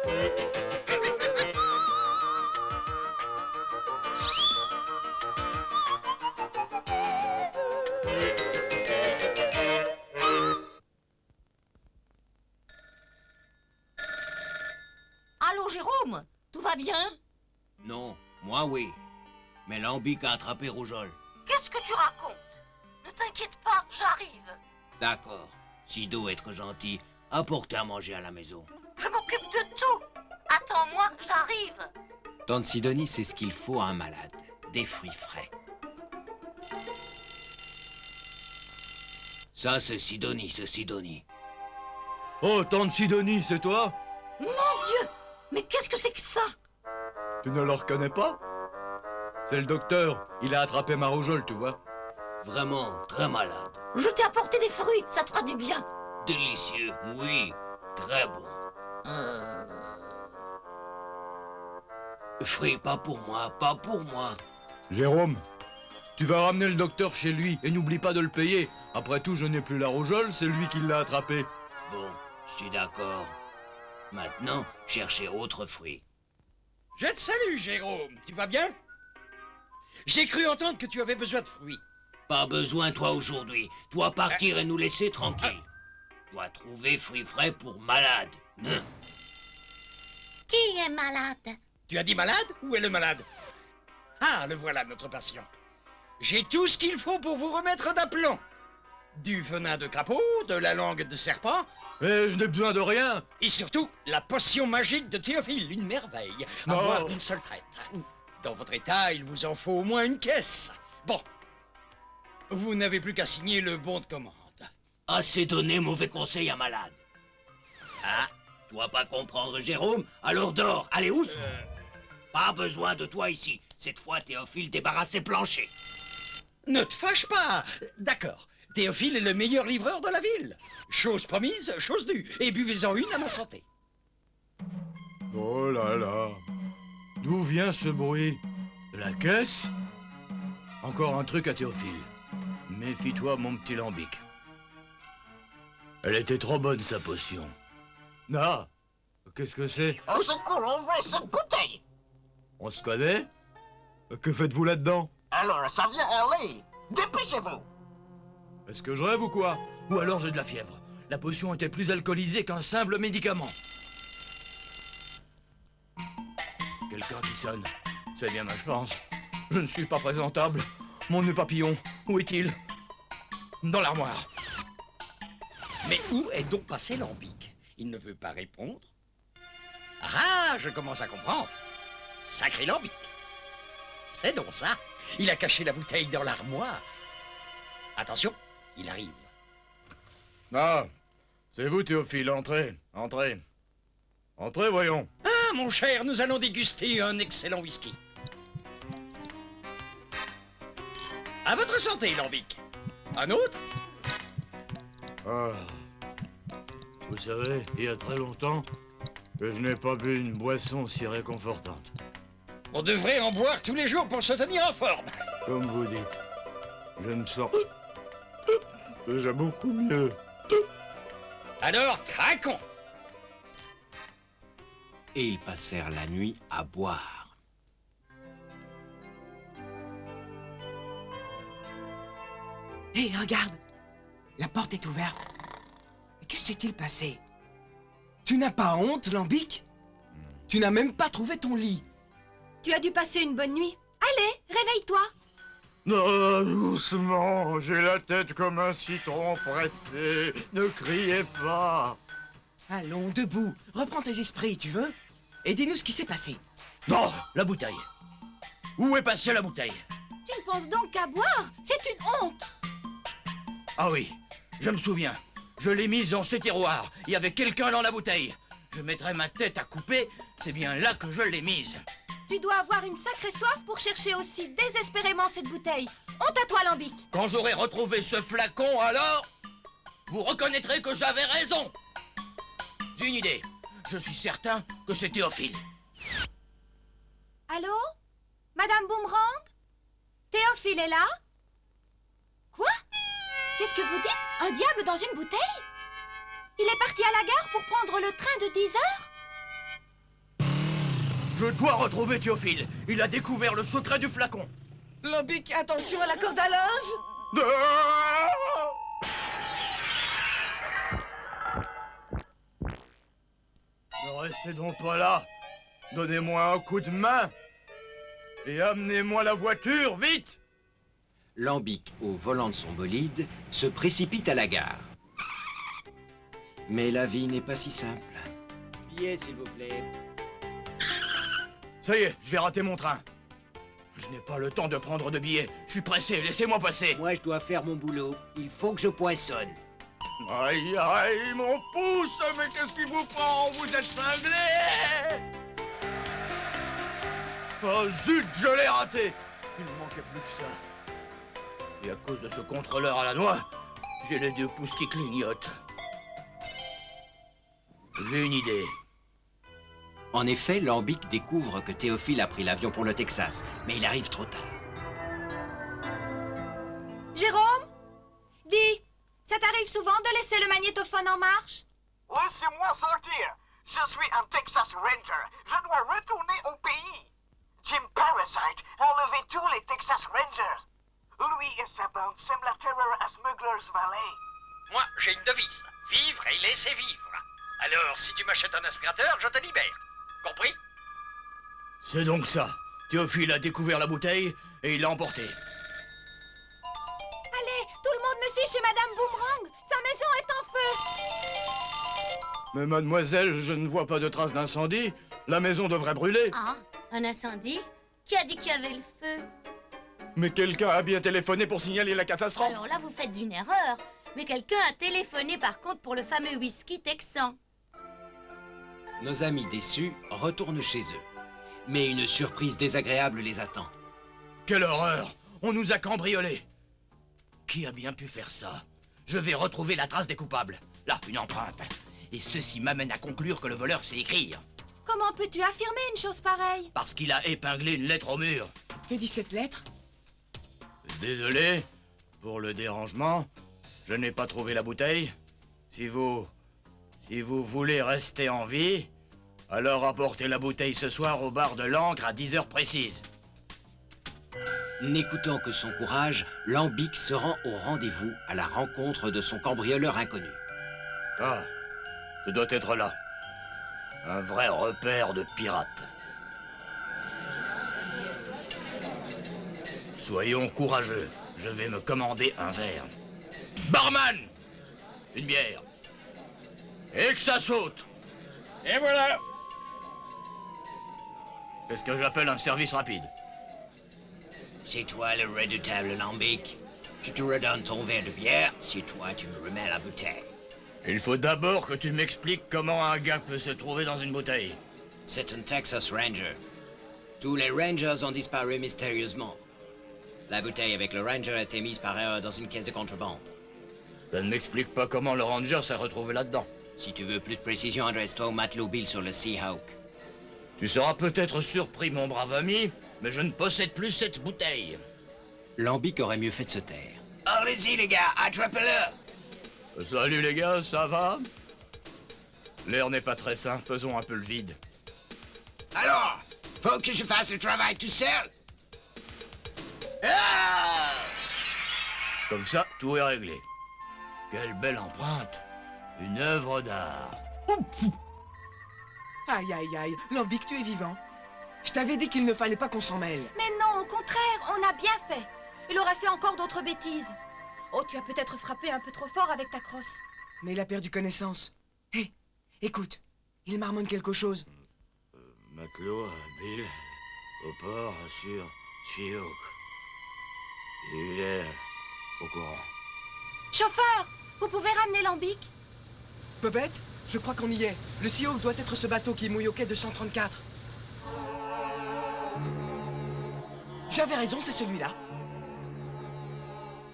Allô, Jérôme? Tout va bien? Non, moi oui. Mais Lambic a attrapé Rougeole. Qu'est-ce que tu racontes? Ne t'inquiète pas, j'arrive. D'accord. Sido, être gentil, apportez à manger à la maison. Je m'occupe de tout. Attends-moi, j'arrive. Tante Sidonie, c'est ce qu'il faut à un malade. Des fruits frais. Ça, c'est Sidonie, c'est Sidonie. Oh, tante Sidonie, c'est toi? Mon Dieu! Mais qu'est-ce que c'est que ça? Tu ne le reconnais pas? C'est le docteur. Il a attrapé ma rougeole, tu vois. Vraiment très malade. Je t'ai apporté des fruits, ça te fera du bien. Délicieux, oui. Très bon. Fruits, pas pour moi, pas pour moi. Jérôme, tu vas ramener le docteur chez lui et n'oublie pas de le payer. Après tout, je n'ai plus la rougeole, c'est lui qui l'a attrapé. Bon, je suis d'accord. Maintenant, cherchez autre fruit. Je te salue, Jérôme. Tu vas bien? J'ai cru entendre que tu avais besoin de fruits. Pas besoin, toi, aujourd'hui. Toi, partir et nous laisser tranquilles. Toi, trouver fruits frais pour malade. Qui est malade? Tu as dit malade? Où est le malade? Ah, le voilà, notre patient. J'ai tout ce qu'il faut pour vous remettre d'aplomb. Du venin de crapaud, de la langue de serpent, Mais je n'ai besoin de rien. et surtout la potion magique de Théophile, une merveille, à Non. boire d'une seule traite. Dans votre état, il vous en faut au moins une caisse. Bon, vous n'avez plus qu'à signer le bon de commande. Assez donné mauvais conseil à malade. Ah, tu vas pas comprendre, Jérôme? Alors dors. Allez, où? Pas besoin de toi ici. Cette fois, Théophile débarrasse ses planchers. Ne te fâche pas. D'accord, Théophile est le meilleur livreur de la ville. Chose promise, chose due. Et buvez-en une à ma santé. Oh là là. D'où vient ce bruit? De la caisse? Encore un truc à Théophile. Méfie-toi, mon petit Lambic. Elle était trop bonne, sa potion. Ah, qu'est-ce que c'est? On sait qu'on ouvre cette bouteille. On se connaît? Que faites-vous là-dedans? Alors, ça vient aller. Dépêchez-vous. Est-ce que je rêve ou quoi? Ou alors j'ai de la fièvre. La potion était plus alcoolisée qu'un simple médicament. Quelqu'un qui sonne. C'est bien ma chance. Je ne suis pas présentable. Mon nœud papillon, où est-il? Dans l'armoire. Mais où est donc passé Lambic? Il ne veut pas répondre. Ah, je commence à comprendre. Sacré Lambic. C'est donc ça. Il a caché la bouteille dans l'armoire. Attention, il arrive. Ah, c'est vous, Théophile. Entrez, entrez. Entrez, voyons. Ah, mon cher, nous allons déguster un excellent whisky. À votre santé, Lambic. Un autre? Ah. Vous savez, il y a très longtemps que je n'ai pas bu une boisson si réconfortante. On devrait en boire tous les jours pour se tenir en forme. Comme vous dites, je me sens déjà beaucoup mieux. Alors, trinquons. Et ils passèrent la nuit à boire. Hé, regarde! La porte est ouverte. Mais que s'est-il passé? Tu n'as pas honte, Lambic? Tu n'as même pas trouvé ton lit. Tu as dû passer une bonne nuit. Allez, réveille-toi. Non, doucement, j'ai la tête comme un citron pressé. Ne criez pas. Allons, debout. Reprends tes esprits, tu veux? Et dis-nous ce qui s'est passé. Non, la bouteille. Où est passée la bouteille? Tu ne penses donc qu'à boire? C'est une honte. Ah oui, je me souviens. Je l'ai mise dans ce tiroir. Il y avait quelqu'un dans la bouteille. Je mettrais ma tête à couper. C'est bien là que je l'ai mise. Tu dois avoir une sacrée soif pour chercher aussi désespérément cette bouteille. Honte à toi, Lambic. Quand j'aurai retrouvé ce flacon, alors, vous reconnaîtrez que j'avais raison. J'ai une idée. Je suis certain que c'est Théophile. Allô? Madame Boomerang? Théophile est là? Quoi? Qu'est-ce que vous dites? Un diable dans une bouteille? Il est parti à la gare pour prendre le train de 10 heures? Je dois retrouver Théophile. Il a découvert le secret du flacon. Lambic, attention à la corde à linge! Ah! Ne restez donc pas là. Donnez-moi un coup de main. Et amenez-moi la voiture, vite! Lambic, au volant de son bolide, se précipite à la gare. Mais la vie n'est pas si simple. Billet, s'il vous plaît. Ça y est, je vais rater mon train. Je n'ai pas le temps de prendre de billets. Je suis pressé, laissez-moi passer. Moi, je dois faire mon boulot. Il faut que je poinçonne. Aïe, aïe, mon pouce! Mais qu'est-ce qui vous prend? Vous êtes cinglé! Oh zut, je l'ai raté! Il ne manquait plus que ça. Et à cause de ce contrôleur à la noix, j'ai les 2 pouces qui clignotent. J'ai une idée. En effet, Lambic découvre que Théophile a pris l'avion pour le Texas, mais il arrive trop tard. Jérôme? Dis, ça t'arrive souvent de laisser le magnétophone en marche? Laissez-moi sortir. Je suis un Texas Ranger. Je dois retourner au pays. Jim Parasite a enlevé tous les Texas Rangers. Lui et sa bande sèment la terreur à Smuggler's Valley. Moi, j'ai une devise. Vivre et laisser vivre. Alors, si tu m'achètes un aspirateur, je te libère. Compris? C'est donc ça. Théophile a découvert la bouteille et il l'a emportée. Allez, tout le monde me suit chez Madame Boomerang. Sa maison est en feu. Mais mademoiselle, je ne vois pas de traces d'incendie. La maison devrait brûler. Ah, un incendie? Qui a dit qu'il y avait le feu? Mais quelqu'un a bien téléphoné pour signaler la catastrophe. Alors là, vous faites une erreur. Mais quelqu'un a téléphoné par contre pour le fameux whisky texan. Nos amis déçus retournent chez eux. Mais une surprise désagréable les attend. Quelle horreur! On nous a cambriolés! Qui a bien pu faire ça? Je vais retrouver la trace des coupables. Là, une empreinte. Et ceci m'amène à conclure que le voleur sait écrire. Comment peux-tu affirmer une chose pareille? Parce qu'il a épinglé une lettre au mur. Que dit cette lettre? Désolé pour le dérangement. Je n'ai pas trouvé la bouteille. Si vous voulez rester en vie, alors apportez la bouteille ce soir au bar de l'Ancre à 10 heures précises. N'écoutant que son courage, Lambic se rend au rendez-vous à la rencontre de son cambrioleur inconnu. Ah, ce doit être là. Un vrai repère de pirates. Soyons courageux. Je vais me commander un verre. Barman! Une bière. Et que ça saute! Et voilà! C'est ce que j'appelle un service rapide. C'est toi le redoutable Lambic. Je te redonne ton verre de bière si toi tu me remets la bouteille. Il faut d'abord que tu m'expliques comment un gars peut se trouver dans une bouteille. C'est un Texas Ranger. Tous les Rangers ont disparu mystérieusement. La bouteille avec le Ranger a été mise par erreur dans une caisse de contrebande. Ça ne m'explique pas comment le Ranger s'est retrouvé là-dedans. Si tu veux plus de précision, adresse-toi au matelot Bill sur le Seahawk. Tu seras peut-être surpris, mon brave ami, mais je ne possède plus cette bouteille. Lambic aurait mieux fait de se taire. Allez-y les gars, attrapez-le! Salut les gars, ça va? L'air n'est pas très sain, faisons un peu le vide. Alors, faut que je fasse le travail tout seul? Ah! Comme ça, tout est réglé. Quelle belle empreinte. Une œuvre d'art. Aïe, aïe, aïe. Lambic, tu es vivant. Je t'avais dit qu'il ne fallait pas qu'on s'en mêle. Mais non, au contraire, on a bien fait. Il aurait fait encore d'autres bêtises. Oh, tu as peut-être frappé un peu trop fort avec ta crosse. Mais il a perdu connaissance. Hé, écoute. Il marmonne quelque chose. Matelot, Bill, au port, sur Seahawk. Il est au courant. Chauffeur, vous pouvez ramener Lambic? Popette, je crois qu'on y est. Le Seahawk doit être ce bateau qui mouille au quai 234. J'avais raison, c'est celui-là.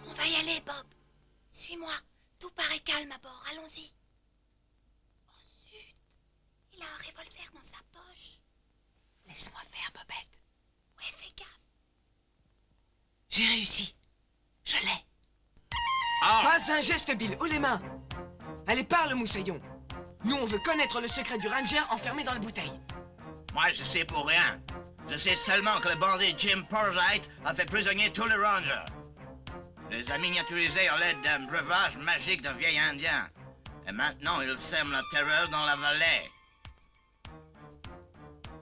On va y aller, Bob. Suis-moi. Tout paraît calme à bord. Allons-y. Oh, zut. Il a un revolver dans sa poche. Laisse-moi faire, Bobette. Ouais, fais gaffe. J'ai réussi. Je l'ai. Pas un geste, Bill. Haut les mains. Allez, parle, moussaillon. Nous, on veut connaître le secret du Ranger enfermé dans la bouteille. Moi, je sais pour rien. Je sais seulement que le bandit Jim Parasite a fait prisonnier tous les Rangers. Les a miniaturisés à l'aide d'un breuvage magique d'un vieil Indien. Et maintenant, il sème la terreur dans la vallée.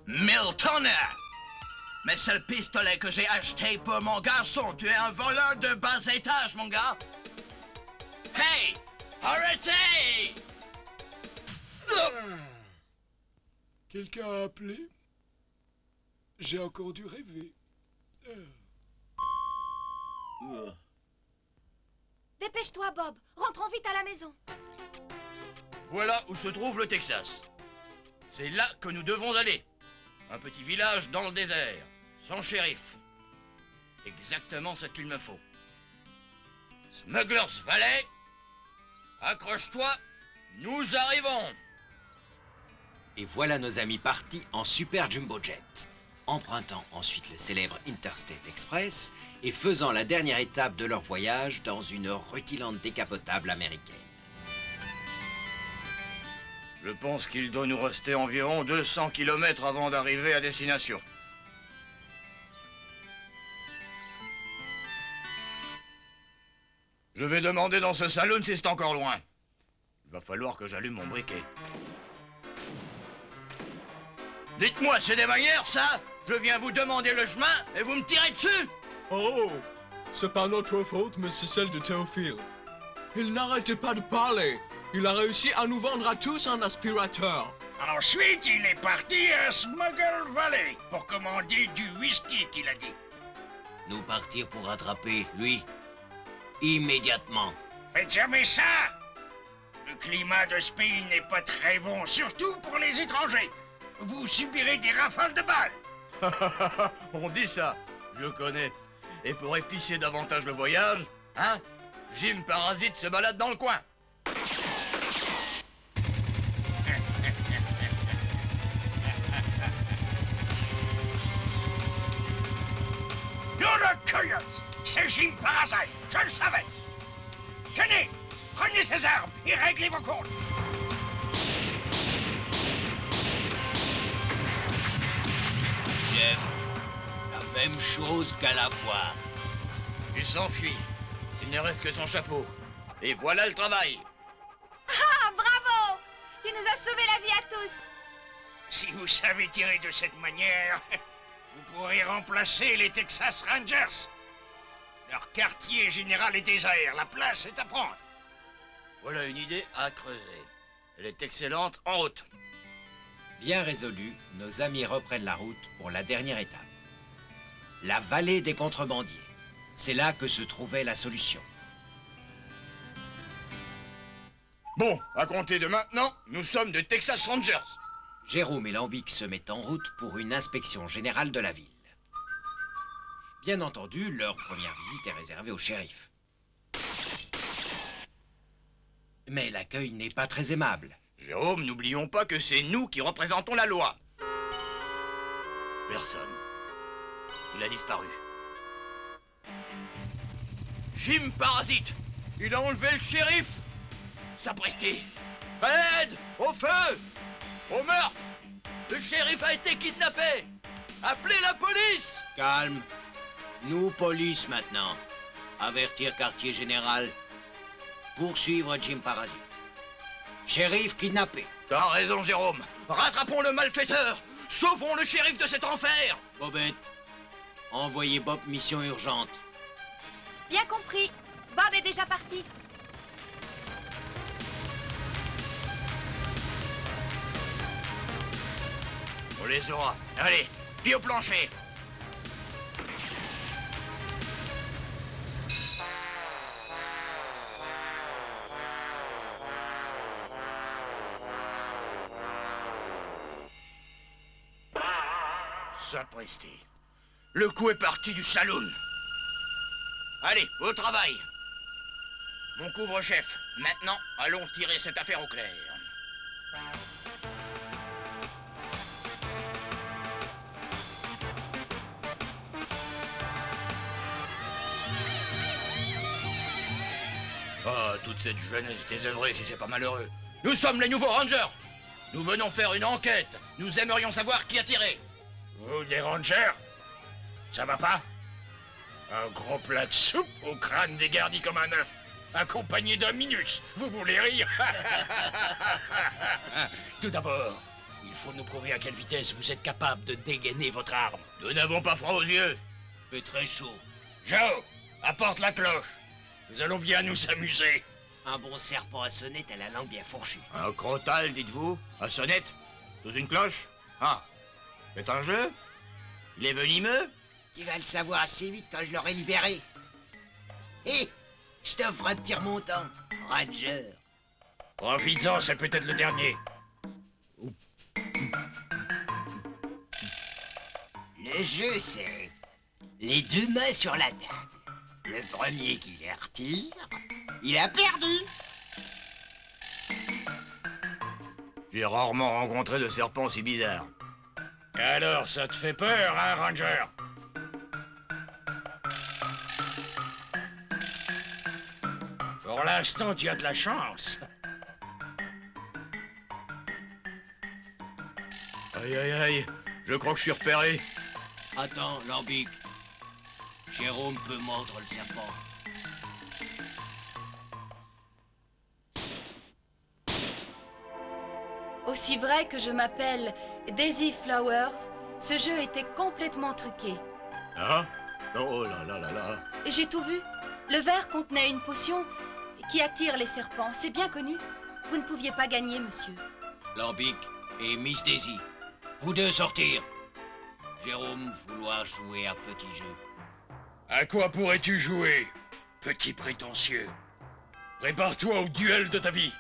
1000 tonnerres! Mais c'est le pistolet que j'ai acheté pour mon garçon. Tu es un voleur de bas étage, mon gars. Hey! Arrêtez! Quelqu'un a appelé? J'ai encore dû rêver. Dépêche-toi, Bob. Rentrons vite à la maison. Voilà où se trouve le Texas. C'est là que nous devons aller. Un petit village dans le désert, sans shérif. Exactement ce qu'il me faut. Smuggler's Valley, accroche-toi, nous arrivons. Et voilà nos amis partis en super jumbo jet, empruntant ensuite le célèbre Interstate Express et faisant la dernière étape de leur voyage dans une rutilante décapotable américaine. Je pense qu'il doit nous rester environ 200 km avant d'arriver à destination. Je vais demander dans ce saloon si c'est encore loin. Il va falloir que j'allume mon briquet. Dites-moi, c'est des manières, ça? Je viens vous demander le chemin et vous me tirez dessus? Oh, c'est pas notre faute, mais c'est celle de Théophile. Il n'arrêtait pas de parler. Il a réussi à nous vendre à tous un aspirateur. Ensuite, il est parti à Smuggle Valley pour commander du whisky, qu'il a dit. Nous partir pour rattraper, lui, immédiatement. Faites jamais ça! Le climat de ce pays n'est pas très bon, surtout pour les étrangers. Vous subirez des rafales de balles. On dit ça, je connais. Et pour épicer davantage le voyage, hein, Jim Parasite se balade dans le coin. Nous le coyote! C'est Jim Parasite, je le savais! Tenez, prenez ces armes et réglez vos comptes! J'aime la même chose qu'à la fois. Il s'enfuit. Il ne reste que son chapeau. Et voilà le travail. Ah, bravo! Tu nous as sauvé la vie à tous. Si vous savez tirer de cette manière, vous pourrez remplacer les Texas Rangers. Leur quartier général est désert, la place est à prendre. Voilà une idée à creuser. Elle est excellente, en route. Bien résolu, nos amis reprennent la route pour la dernière étape. La vallée des contrebandiers. C'est là que se trouvait la solution. Bon, à compter de maintenant, nous sommes de Texas Rangers. Jérôme et Lambic se mettent en route pour une inspection générale de la ville. Bien entendu, leur première visite est réservée au shérif. Mais l'accueil n'est pas très aimable. Jérôme, n'oublions pas que c'est nous qui représentons la loi. Personne. Il a disparu. Jim Parasite! Il a enlevé le shérif! Sapristi! À l'aide! Au feu! Au meurtre! Le shérif a été kidnappé! Appelez la police! Calme. Nous, police maintenant. Avertir quartier général. Poursuivre Jim Parasite. Shérif kidnappé. T'as raison, Jérôme. Rattrapons le malfaiteur. Sauvons le shérif de cet enfer. Bobette, envoyez Bob mission urgente. Bien compris. Bob est déjà parti. On les aura. Allez, pied au plancher. Sapristi. Le coup est parti du saloon. Allez, au travail. Mon couvre-chef. Maintenant, allons tirer cette affaire au clair. Ah, toute cette jeunesse désœuvrée, si c'est pas malheureux. Nous sommes les nouveaux Rangers. Nous venons faire une enquête. Nous aimerions savoir qui a tiré. Vous, des rangers? Ça va pas? Un gros plat de soupe au crâne dégarni comme un œuf, accompagné d'un minus. Vous voulez rire? Tout d'abord, il faut nous prouver à quelle vitesse vous êtes capable de dégainer votre arme. Nous n'avons pas froid aux yeux. Il fait très chaud. Joe, apporte la cloche. Nous allons bien nous amuser. Un bon serpent à sonnette à la langue bien fourchue. Un crotal, dites-vous? Un sonnette? Sous une cloche? Ah, c'est un jeu? Il est venimeux? Tu vas le savoir assez vite quand je l'aurai libéré. Hé, je t'offre un petit remontant, Roger. Profites-en, c'est peut-être le dernier. Le jeu, c'est les deux mains sur la table. Le premier qui les retire, il a perdu. J'ai rarement rencontré de serpent si bizarre. Alors, ça te fait peur, hein, Ranger? Pour l'instant, tu as de la chance. Aïe, aïe, aïe. Je crois que je suis repéré. Attends, Lambic. Jérôme peut mordre le serpent. Aussi vrai que je m'appelle Daisy Flowers, ce jeu était complètement truqué. Ah? Oh là là là là. Et j'ai tout vu. Le verre contenait une potion qui attire les serpents. C'est bien connu. Vous ne pouviez pas gagner, monsieur. Lambic et Miss Daisy. Vous deux sortir. Jérôme vouloir jouer à petit jeu. À quoi pourrais-tu jouer, petit prétentieux? Prépare-toi au duel de ta vie.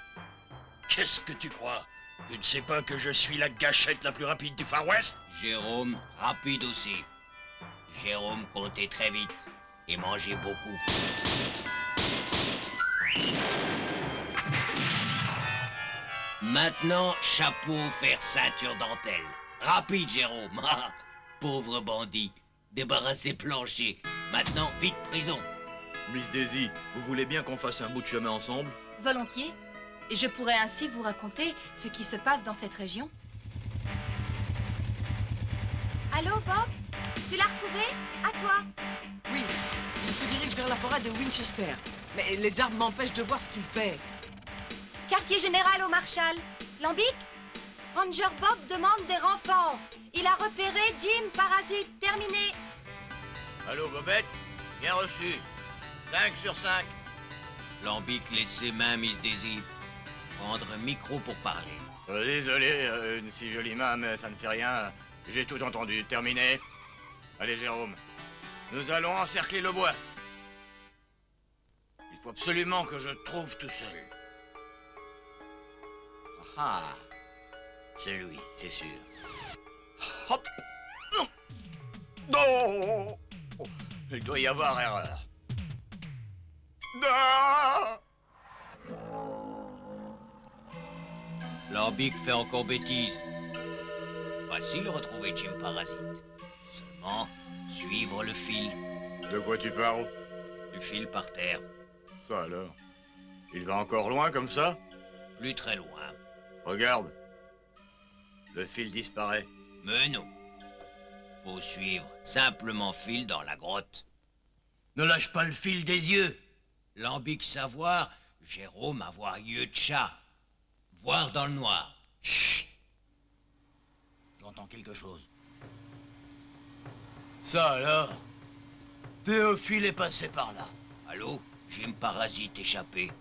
Qu'est-ce que tu crois? Tu ne sais pas que je suis la gâchette la plus rapide du Far West? Jérôme, rapide aussi. Jérôme comptait très vite et mangeait beaucoup. Maintenant, chapeau, faire ceinture dentelle. Rapide, Jérôme. Ah, pauvre bandit. Débarrassé plancher. Maintenant, vite, prison. Miss Daisy, vous voulez bien qu'on fasse un bout de chemin ensemble? Volontiers. Et je pourrais ainsi vous raconter ce qui se passe dans cette région. Allô, Bob? Tu l'as retrouvé? À toi. Oui, il se dirige vers la forêt de Winchester. Mais les arbres m'empêchent de voir ce qu'il fait. Quartier général au Marshal. Lambic? Ranger Bob demande des renforts. Il a repéré Jim Parasite. Terminé. Allô, Bobette? Bien reçu. 5 sur 5. Lambic laisse ses mains, Miss Daisy. Prendre un micro pour parler. Désolé, une si jolie main, mais ça ne fait rien. J'ai tout entendu. Terminé. Allez, Jérôme. Nous allons encercler le bois. Il faut absolument que je trouve tout seul. Ah, c'est lui, c'est sûr. Hop. Non. Oh, il doit y avoir erreur. Non. Lambic fait encore bêtise. Facile de retrouver Jim Parasite. Seulement, suivre le fil. De quoi tu parles? Le fil par terre. Ça alors? Il va encore loin comme ça? Plus très loin. Regarde. Le fil disparaît. Mais non. Faut suivre simplement fil dans la grotte. Ne lâche pas le fil des yeux. Lambic savoir, Jérôme avoir yeux de chat. Voir dans le noir. Chut! J'entends quelque chose. Ça alors? Théophile est passé par là. Allô? Jim Parasite échappé.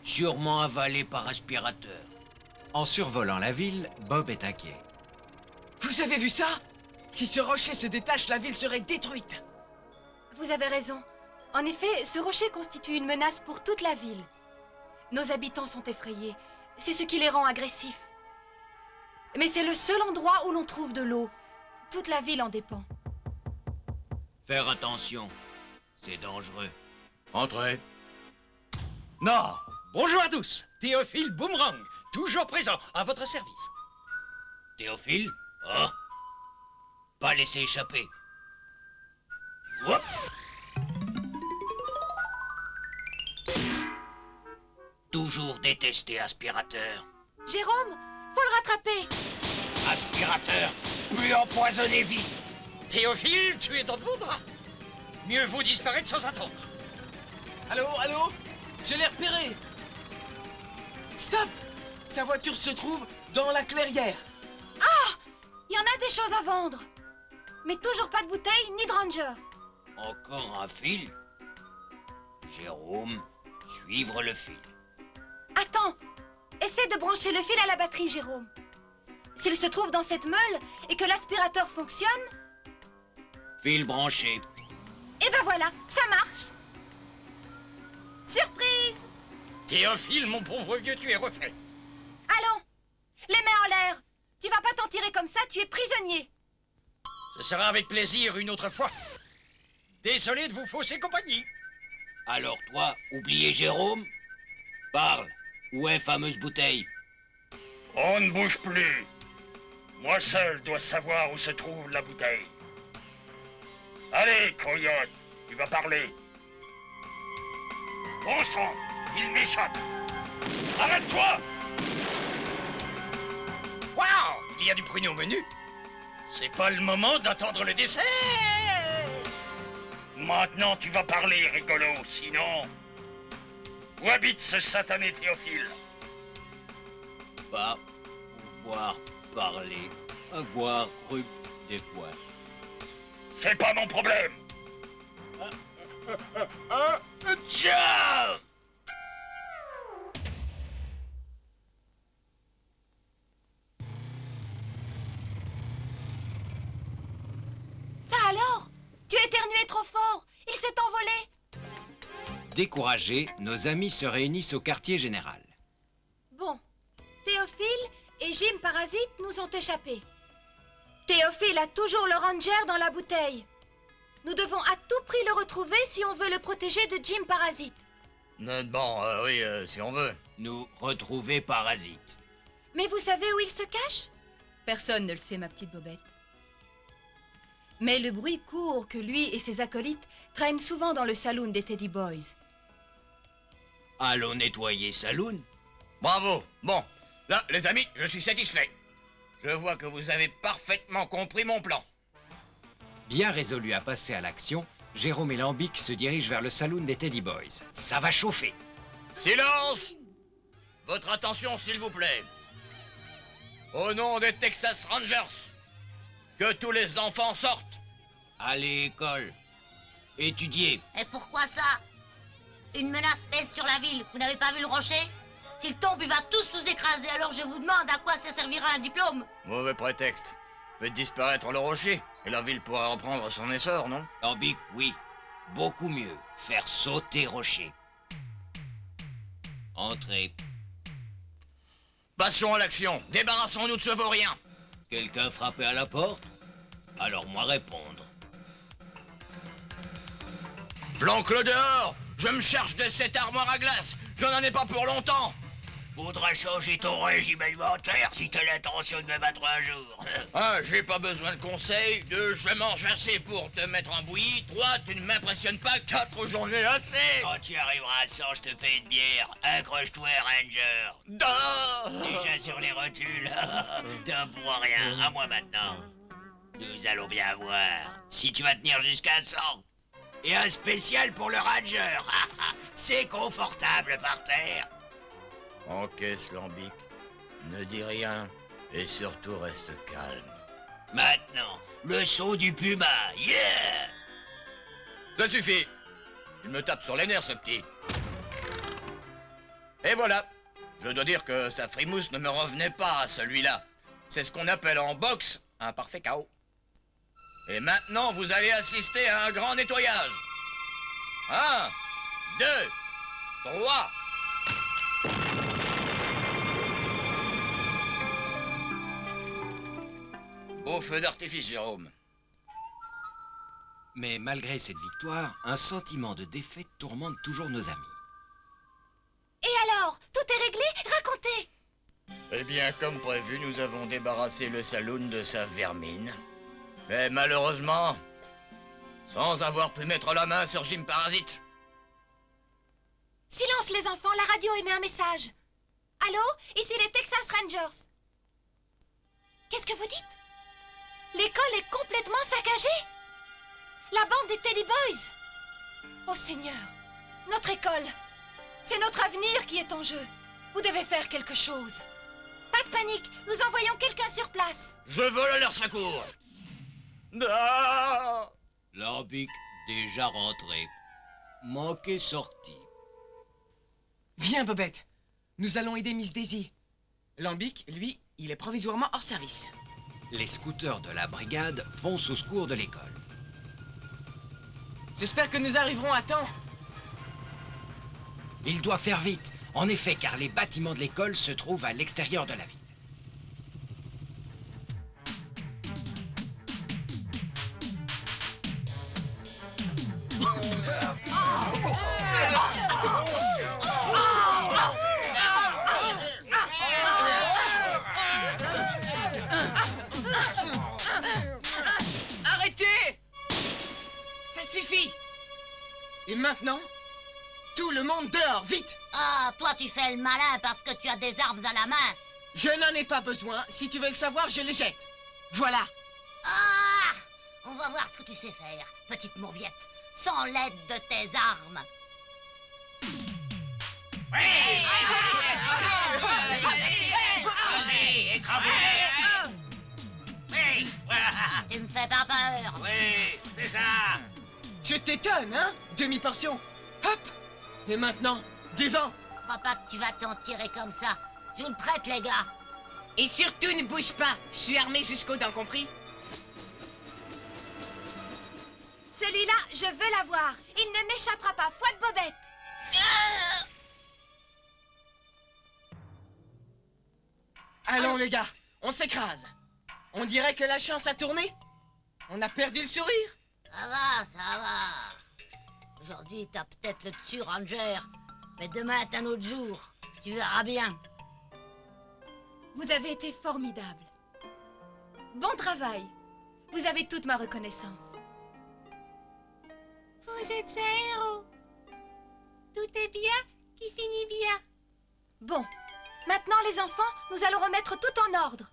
Sûrement avalé par aspirateur. En survolant la ville, Bob est inquiet. Vous avez vu ça? Si ce rocher se détache, la ville serait détruite. Vous avez raison. En effet, ce rocher constitue une menace pour toute la ville. Nos habitants sont effrayés. C'est ce qui les rend agressifs. Mais c'est le seul endroit où l'on trouve de l'eau. Toute la ville en dépend. Faire attention. C'est dangereux. Entrez. Non! Bonjour à tous, Théophile Boomerang, toujours présent, à votre service. Théophile? Oh! Pas laisser échapper. Hop! Toujours détesté aspirateur. Jérôme, Faut le rattraper. Aspirateur, plus empoisonné vite. Théophile, tu es dans de bons draps. Mieux vaut disparaître sans attendre. Allô, allô? Je l'ai repéré. Stop! Sa voiture se trouve dans la clairière. Ah! Il y en a des choses à vendre. Mais toujours pas de bouteille ni de ranger. Encore un fil? Jérôme, suivre le fil. Attends. Essaie de brancher le fil à la batterie, Jérôme. S'il se trouve dans cette meule et que l'aspirateur fonctionne... Fil branché. Eh ben voilà, ça marche. Surprise! Théophile, mon pauvre vieux, tu es refait. Allons, les mains en l'air. Tu vas pas t'en tirer comme ça, tu es prisonnier. Ce sera avec plaisir une autre fois. Désolé de vous fausser compagnie. Alors toi, oubliez Jérôme? Parle. Où est fameuse bouteille? On ne bouge plus. Moi seul dois savoir où se trouve la bouteille. Allez, coyote, tu vas parler. Bon sang, il m'échappe. Arrête-toi! Waouh! Il y a du pruneau au menu. C'est pas le moment d'attendre le dessert. Maintenant tu vas parler, rigolo, sinon... Où habite ce satané Théophile? Pas pouvoir parler, avoir cru des fois. C'est pas mon problème. Tiens! Ça alors? Tu éternuais trop fort. Il s'est envolé. Découragés, nos amis se réunissent au quartier général. Bon, Théophile et Jim Parasite nous ont échappés. Théophile a toujours le ranger dans la bouteille. Nous devons à tout prix le retrouver si on veut le protéger de Jim Parasite. Bon, oui, si on veut. Nous retrouver Parasite. Mais vous savez où il se cache? Personne ne le sait, ma petite Bobette. Mais le bruit court que lui et ses acolytes traînent souvent dans le saloon des Teddy Boys. Allons nettoyer saloon. Bravo. Bon, là, les amis, je suis satisfait. Je vois que vous avez parfaitement compris mon plan. Bien résolus à passer à l'action, Jérôme et Lambic se dirigent vers le saloon des Teddy Boys. Ça va chauffer. Silence! Votre attention, s'il vous plaît. Au nom des Texas Rangers, que tous les enfants sortent. À l'école. Étudier. Et pourquoi ça? Une menace pèse sur la ville. Vous n'avez pas vu le rocher? S'il tombe, il va tous nous écraser. Alors je vous demande à quoi ça servira un diplôme? Mauvais prétexte. Faites disparaître le rocher, et la ville pourra reprendre son essor, non? Lambic, oui. Beaucoup mieux. Faire sauter rocher. Entrez. Passons à l'action. Débarrassons-nous de ce vaurien. Quelqu'un frappait à la porte? Alors moi répondre. Flanque-le dehors. Je me cherche de cette armoire à glace. Je n'en ai pas pour longtemps. Faudra changer ton régime alimentaire si t'as l'intention de me battre un jour. Ah, j'ai pas besoin de conseils. 2, je mange assez pour te mettre en bouillie. 3, tu ne m'impressionnes pas. 4, j'en ai assez. Quand tu arriveras à 100, je te fais une bière. Accroche-toi, Ranger. Déjà sur les rotules. T'as pour rien. À moi maintenant. Nous allons bien voir si tu vas tenir jusqu'à 100. Et un spécial pour le Ranger. C'est confortable par terre. Encaisse, Lambic. Ne dis rien. Et surtout, reste calme. Maintenant, le saut du puma. Yeah! Ça suffit. Il me tape sur les nerfs, ce petit. Et voilà. Je dois dire que sa frimousse ne me revenait pas à celui-là. C'est ce qu'on appelle en boxe un parfait KO. Et maintenant, vous allez assister à un grand nettoyage. 1, 2, 3... Beau feu d'artifice, Jérôme. Mais malgré cette victoire, un sentiment de défaite tourmente toujours nos amis. Et alors? Tout est réglé? Racontez! Eh bien, comme prévu, nous avons débarrassé le saloon de sa vermine. Mais malheureusement, sans avoir pu mettre la main sur Jim Parasite. Silence les enfants, la radio émet un message. Allô? Ici les Texas Rangers. Qu'est-ce que vous dites? L'école est complètement saccagée? La bande des Teddy Boys? Oh Seigneur, notre école, c'est notre avenir qui est en jeu. Vous devez faire quelque chose. Pas de panique, nous envoyons quelqu'un sur place. Je vole à leur secours. Ah! Lambic déjà rentré. Manqué sorti. Viens, Bobette. Nous allons aider Miss Daisy. Lambic, lui, il est provisoirement hors service. Les scooters de la brigade foncent au secours de l'école. J'espère que nous arriverons à temps. Il doit faire vite, en effet, car les bâtiments de l'école se trouvent à l'extérieur de la ville. Arrêtez! Ça suffit! Et maintenant, tout le monde dehors, vite! Ah, toi tu fais le malin parce que tu as des armes à la main. Je n'en ai pas besoin. Si tu veux le savoir, je les jette. Voilà. Ah! On va voir ce que tu sais faire, petite mauviette, sans l'aide de tes armes. Tu me fais pas peur. Oui, c'est ça. Je t'étonne, hein? Demi-portion. Hop! Et maintenant, du vent. Crois pas que tu vas t'en tirer comme ça. Je vous le prête, les gars. Et surtout, ne bouge pas. Je suis armé jusqu'aux dents, compris? Celui-là, je veux l'avoir. Il ne m'échappera pas. Foi de Bobette. Allons, les gars, on s'écrase. On dirait que la chance a tourné. On a perdu le sourire. Ça va, ça va. Aujourd'hui, t'as peut-être le dessus, Ranger. Mais demain est un autre jour. Tu verras bien. Vous avez été formidable. Bon travail. Vous avez toute ma reconnaissance. Vous êtes un héros. Tout est bien qui finit bien. Bon. Maintenant, les enfants, nous allons remettre tout en ordre.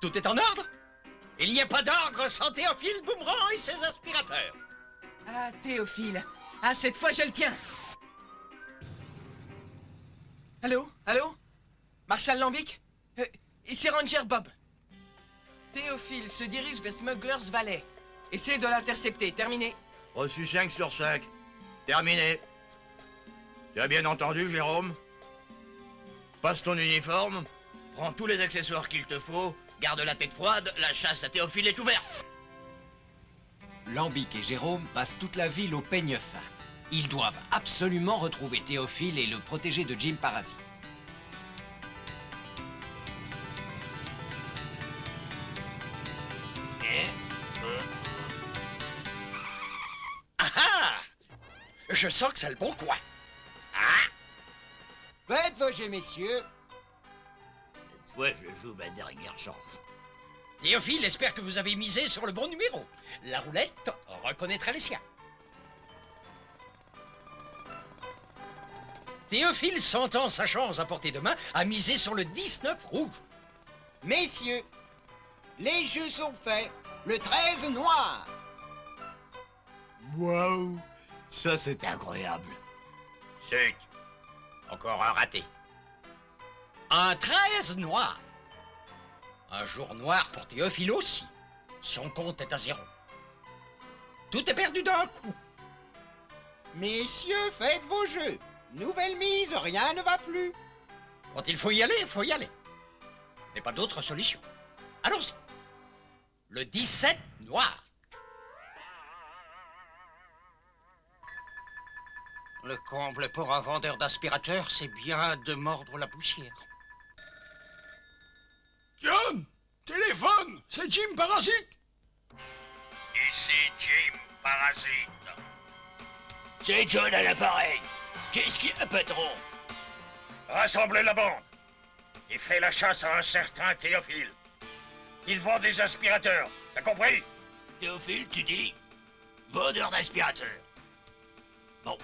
Tout est en ordre? Il n'y a pas d'ordre sans Théophile Boomerang et ses aspirateurs. Ah, Théophile. Ah, cette fois, je le tiens. Allô? Allô? Marshal Lambic? Ici Ranger Bob. Théophile se dirige vers Smuggler's Valley. Essayez de l'intercepter. Terminé. Reçu 5 sur 5. Terminé. Tu as bien entendu, Jérôme? Passe ton uniforme, prends tous les accessoires qu'il te faut, garde la tête froide, la chasse à Théophile est ouverte. Lambic et Jérôme passent toute la ville au peigne fin. Ils doivent absolument retrouver Théophile et le protéger de Jim Parasite. Ah ah! Je sens que c'est le bon coin. Ah! Faites vos jeux, messieurs. Cette fois, je joue ma dernière chance. Théophile espère que vous avez misé sur le bon numéro. La roulette reconnaîtra les siens. Théophile, sentant sa chance à portée de main, a misé sur le 19 rouge. Messieurs, les jeux sont faits. Le 13 noir. Waouh, ça c'est incroyable. Chut. Encore un raté. Un 13 noir. Un jour noir pour Théophile aussi. Son compte est à 0. Tout est perdu d'un coup. Messieurs, faites vos jeux. Nouvelle mise, rien ne va plus. Quand il faut y aller, il faut y aller. Il n'y a pas d'autre solution. Allons-y. Le 17 noir. Le comble pour un vendeur d'aspirateurs, c'est bien de mordre la poussière. John! Téléphone! C'est Jim Parasite! Ici Jim Parasite. C'est John à l'appareil. Qu'est-ce qu'il y a, patron? Rassemblez la bande et fais la chasse à un certain Théophile. Il vend des aspirateurs, t'as compris? Théophile, tu dis? Vendeur d'aspirateurs. Bon.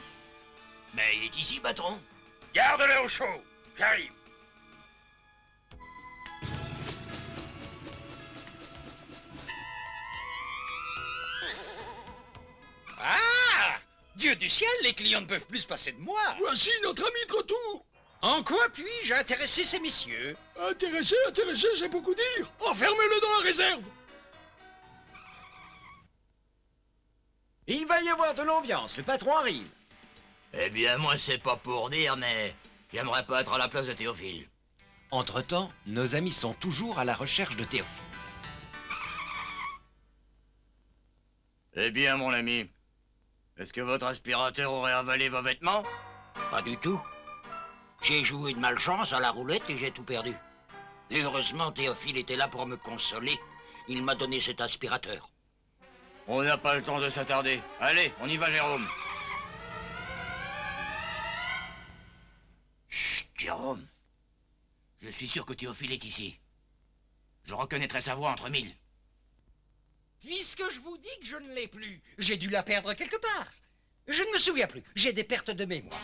Mais il est ici, patron. Garde-le au chaud, j'arrive. Dieu du ciel, les clients ne peuvent plus se passer de moi. Voici notre ami de retour. En quoi puis-je intéresser ces messieurs? Intéressé, c'est beaucoup dire. Enfermez-le dans la réserve. Il va y avoir de l'ambiance, le patron arrive. Eh bien, moi, c'est pas pour dire, mais j'aimerais pas être à la place de Théophile. Entre-temps, nos amis sont toujours à la recherche de Théophile. Eh bien, mon ami, est-ce que votre aspirateur aurait avalé vos vêtements? Pas du tout. J'ai joué de malchance à la roulette et j'ai tout perdu. Et heureusement, Théophile était là pour me consoler. Il m'a donné cet aspirateur. On n'a pas le temps de s'attarder. Allez, on y va, Jérôme. Chut, Jérôme. Je suis sûr que Théophile est ici. Je reconnaîtrai sa voix entre mille. Puisque je vous dis que je ne l'ai plus, j'ai dû la perdre quelque part. Je ne me souviens plus, j'ai des pertes de mémoire.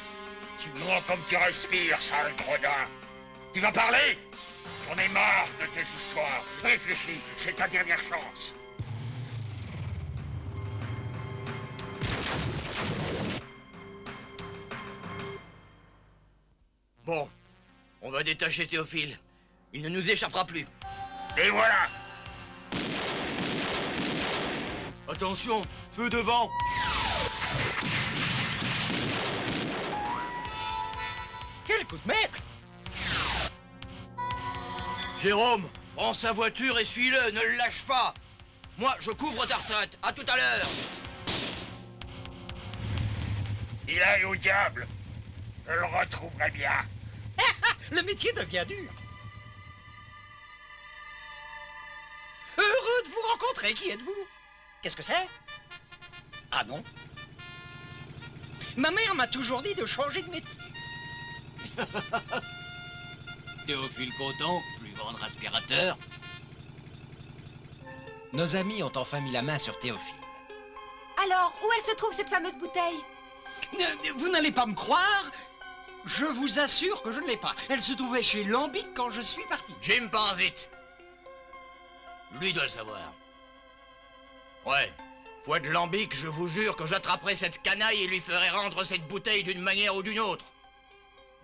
Tu mens comme tu respires, sale gredin. Tu vas parler? J'en ai marre de tes histoires. Réfléchis, c'est ta dernière chance. Bon, on va détacher Théophile. Il ne nous échappera plus. Et voilà. Attention, feu devant. Quel coup de maître! Jérôme, prends sa voiture et suis-le, ne le lâche pas. Moi, je couvre ta retraite. À tout à l'heure. Il aille au diable. Je le retrouverai bien. Le métier devient dur. Heureux de vous rencontrer, qui êtes-vous? Qu'est-ce que c'est? Ah non. Ma mère m'a toujours dit de changer de métier. Théophile content, plus vendre aspirateur. Nos amis ont enfin mis la main sur Théophile. Alors, où elle se trouve cette fameuse bouteille? Vous n'allez pas me croire? Je vous assure que je ne l'ai pas. Elle se trouvait chez Lambic quand je suis parti. Jim Parasite. Lui doit le savoir. Ouais. Foi de Lambic, je vous jure que j'attraperai cette canaille et lui ferai rendre cette bouteille d'une manière ou d'une autre.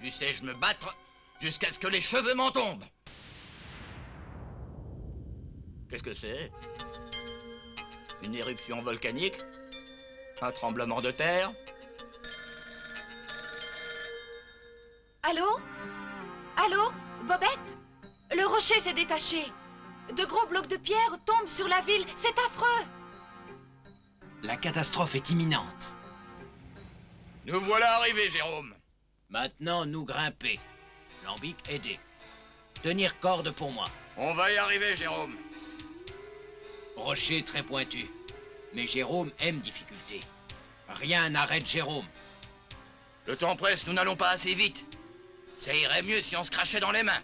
Dussé-je me battre jusqu'à ce que les cheveux m'en tombent. Qu'est-ce que c'est? Une éruption volcanique? Un tremblement de terre? Allô? Allô? Bobette? Le rocher s'est détaché. De gros blocs de pierre tombent sur la ville. C'est affreux. La catastrophe est imminente. Nous voilà arrivés, Jérôme. Maintenant, nous grimper. Lambic, aider. Tenir corde pour moi. On va y arriver, Jérôme. Rocher très pointu. Mais Jérôme aime difficulté. Rien n'arrête Jérôme. Le temps presse, nous n'allons pas assez vite. Ça irait mieux si on se crachait dans les mains.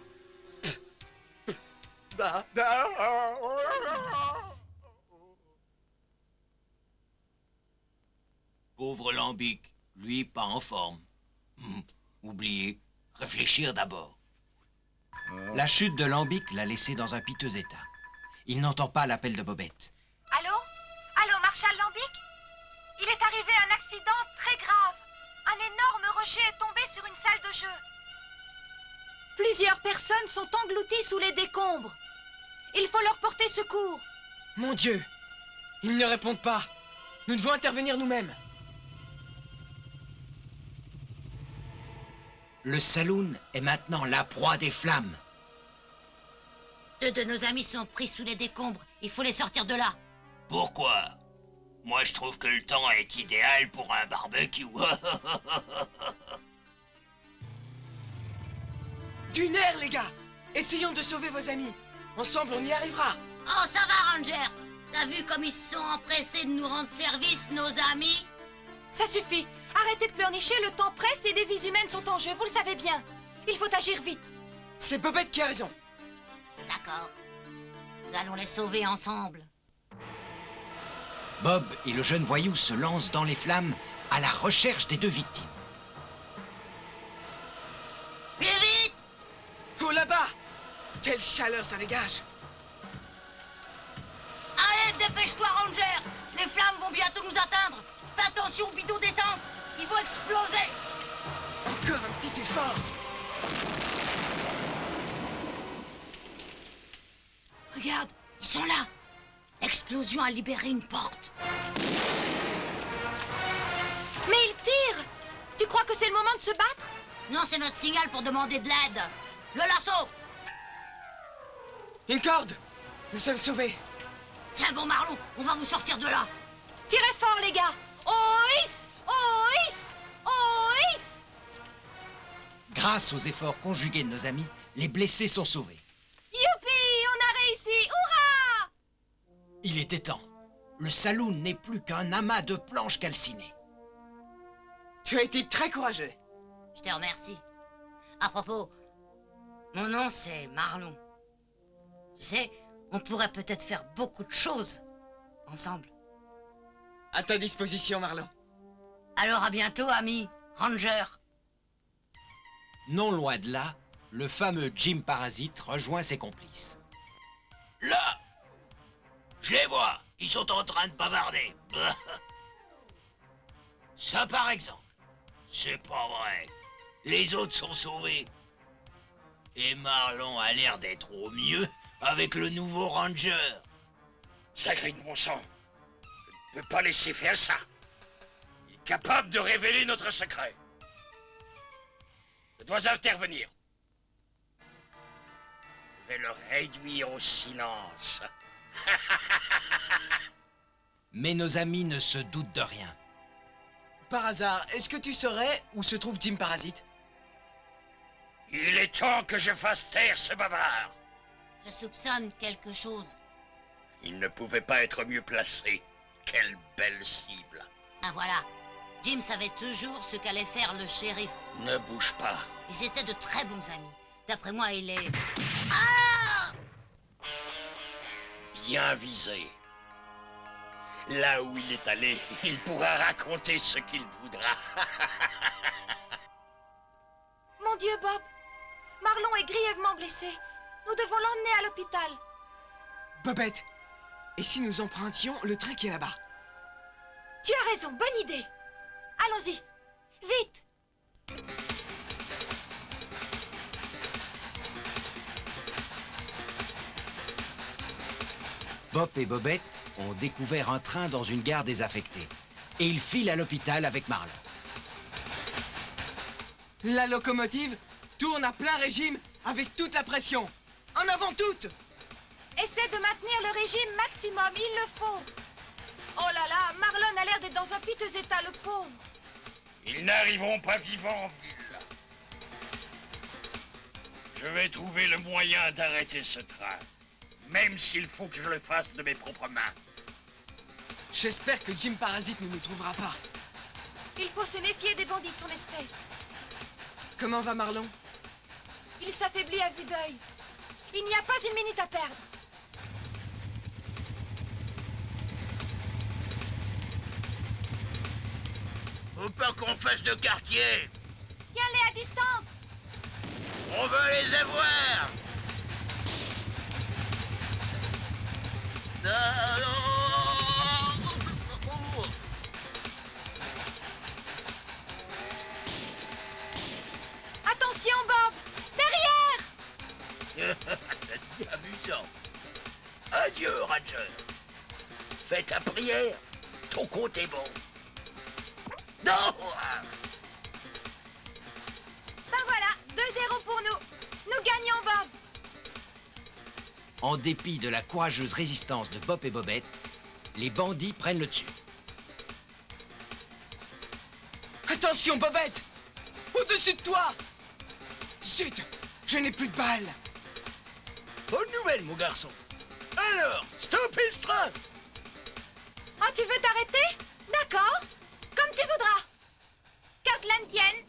Pauvre Lambic, lui pas en forme. Oubliez, réfléchir d'abord. La chute de Lambic l'a laissé dans un piteux état. Il n'entend pas l'appel de Bobette. Allô? Allô, Marshal Lambic? Il est arrivé un accident très grave. Un énorme rocher est tombé sur une salle de jeu. Plusieurs personnes sont englouties sous les décombres. Il faut leur porter secours. Mon Dieu! Ils ne répondent pas. Nous devons intervenir nous-mêmes. Le saloon est maintenant la proie des flammes. 2 de nos amis sont pris sous les décombres. Il faut les sortir de là. Pourquoi? Moi, je trouve que le temps est idéal pour un barbecue. Du nerf, les gars! Essayons de sauver vos amis. Ensemble, on y arrivera. Oh, ça va, Ranger. T'as vu comme ils se sont empressés de nous rendre service, nos amis? Ça suffit. Arrêtez de pleurnicher, le temps presse et des vies humaines sont en jeu, vous le savez bien. Il faut agir vite. C'est Bobette qui a raison. D'accord. Nous allons les sauver ensemble. Bob et le jeune voyou se lancent dans les flammes à la recherche des 2 victimes. Plus vite! Oh, là-bas! Quelle chaleur ça dégage! Allez, dépêche-toi, Ranger! Les flammes vont bientôt nous atteindre! Fais attention au bidon d'essence. Il faut exploser. Encore un petit effort. Regarde, ils sont là. L'explosion a libéré une porte. Mais ils tirent! Tu crois que c'est le moment de se battre? Non, c'est notre signal pour demander de l'aide. Le lasso. Une corde. Nous sommes sauvés. Tiens bon, Marlon, on va vous sortir de là. Tirez fort, les gars! Ois! Ois! Ois! Grâce aux efforts conjugués de nos amis, les blessés sont sauvés. Youpi! On a réussi! Hurrah! Il était temps. Le saloon n'est plus qu'un amas de planches calcinées. Tu as été très courageux. Je te remercie. À propos, mon nom c'est Marlon. Tu sais, on pourrait peut-être faire beaucoup de choses ensemble. À ta disposition, Marlon. Alors à bientôt, ami Ranger. Non loin de là, le fameux Jim Parasite rejoint ses complices. Là! Je les vois, ils sont en train de bavarder. Ça par exemple. C'est pas vrai. Les autres sont sauvés. Et Marlon a l'air d'être au mieux avec le nouveau Ranger. Sacré de bon sang. Je ne peux pas laisser faire ça. Il est capable de révéler notre secret. Je dois intervenir. Je vais le réduire au silence. Mais nos amis ne se doutent de rien. Par hasard, est-ce que tu saurais où se trouve Jim Parasite? Il est temps que je fasse taire ce bavard. Je soupçonne quelque chose. Il ne pouvait pas être mieux placé. Quelle belle cible. Ah voilà. Jim savait toujours ce qu'allait faire le shérif. Ne bouge pas. Ils étaient de très bons amis. D'après moi, il est... Bien visé. Là où il est allé, il pourra raconter ce qu'il voudra. Mon Dieu, Bob! Marlon est grièvement blessé. Nous devons l'emmener à l'hôpital. Bobette, et si nous empruntions le train qui est là-bas? Tu as raison, bonne idée. Allons-y, vite! Bob et Bobette ont découvert un train dans une gare désaffectée. Et ils filent à l'hôpital avec Marlon. La locomotive tourne à plein régime avec toute la pression. En avant toutes! Essaie de maintenir le régime maximum, il le faut. Oh là là, Marlon a l'air d'être dans un piteux état, le pauvre. Ils n'arriveront pas vivants en ville. Je vais trouver le moyen d'arrêter ce train. Même s'il faut que je le fasse de mes propres mains. J'espère que Jim Parasite ne nous trouvera pas. Il faut se méfier des bandits de son espèce. Comment va Marlon? Il s'affaiblit à vue d'œil. Il n'y a pas une minute à perdre. Faut pas qu'on fasse de quartier. Tiens-les à distance. On veut les avoir. Attention, Bob! Derrière! Ça devient amusant. Adieu, Ranger. Fais ta prière. Ton compte est bon. Non! Ben voilà, 2-0 pour nous. Nous gagnons, Bob. En dépit de la courageuse résistance de Bob et Bobette, les bandits prennent le dessus. Attention, Bobette! Au-dessus de toi! Zut! Je n'ai plus de balles! Bonne nouvelle, mon garçon. Alors, stoppez ce train! Ah, tu veux t'arrêter? D'accord. Comme tu voudras. Qu'à cela ne tienne.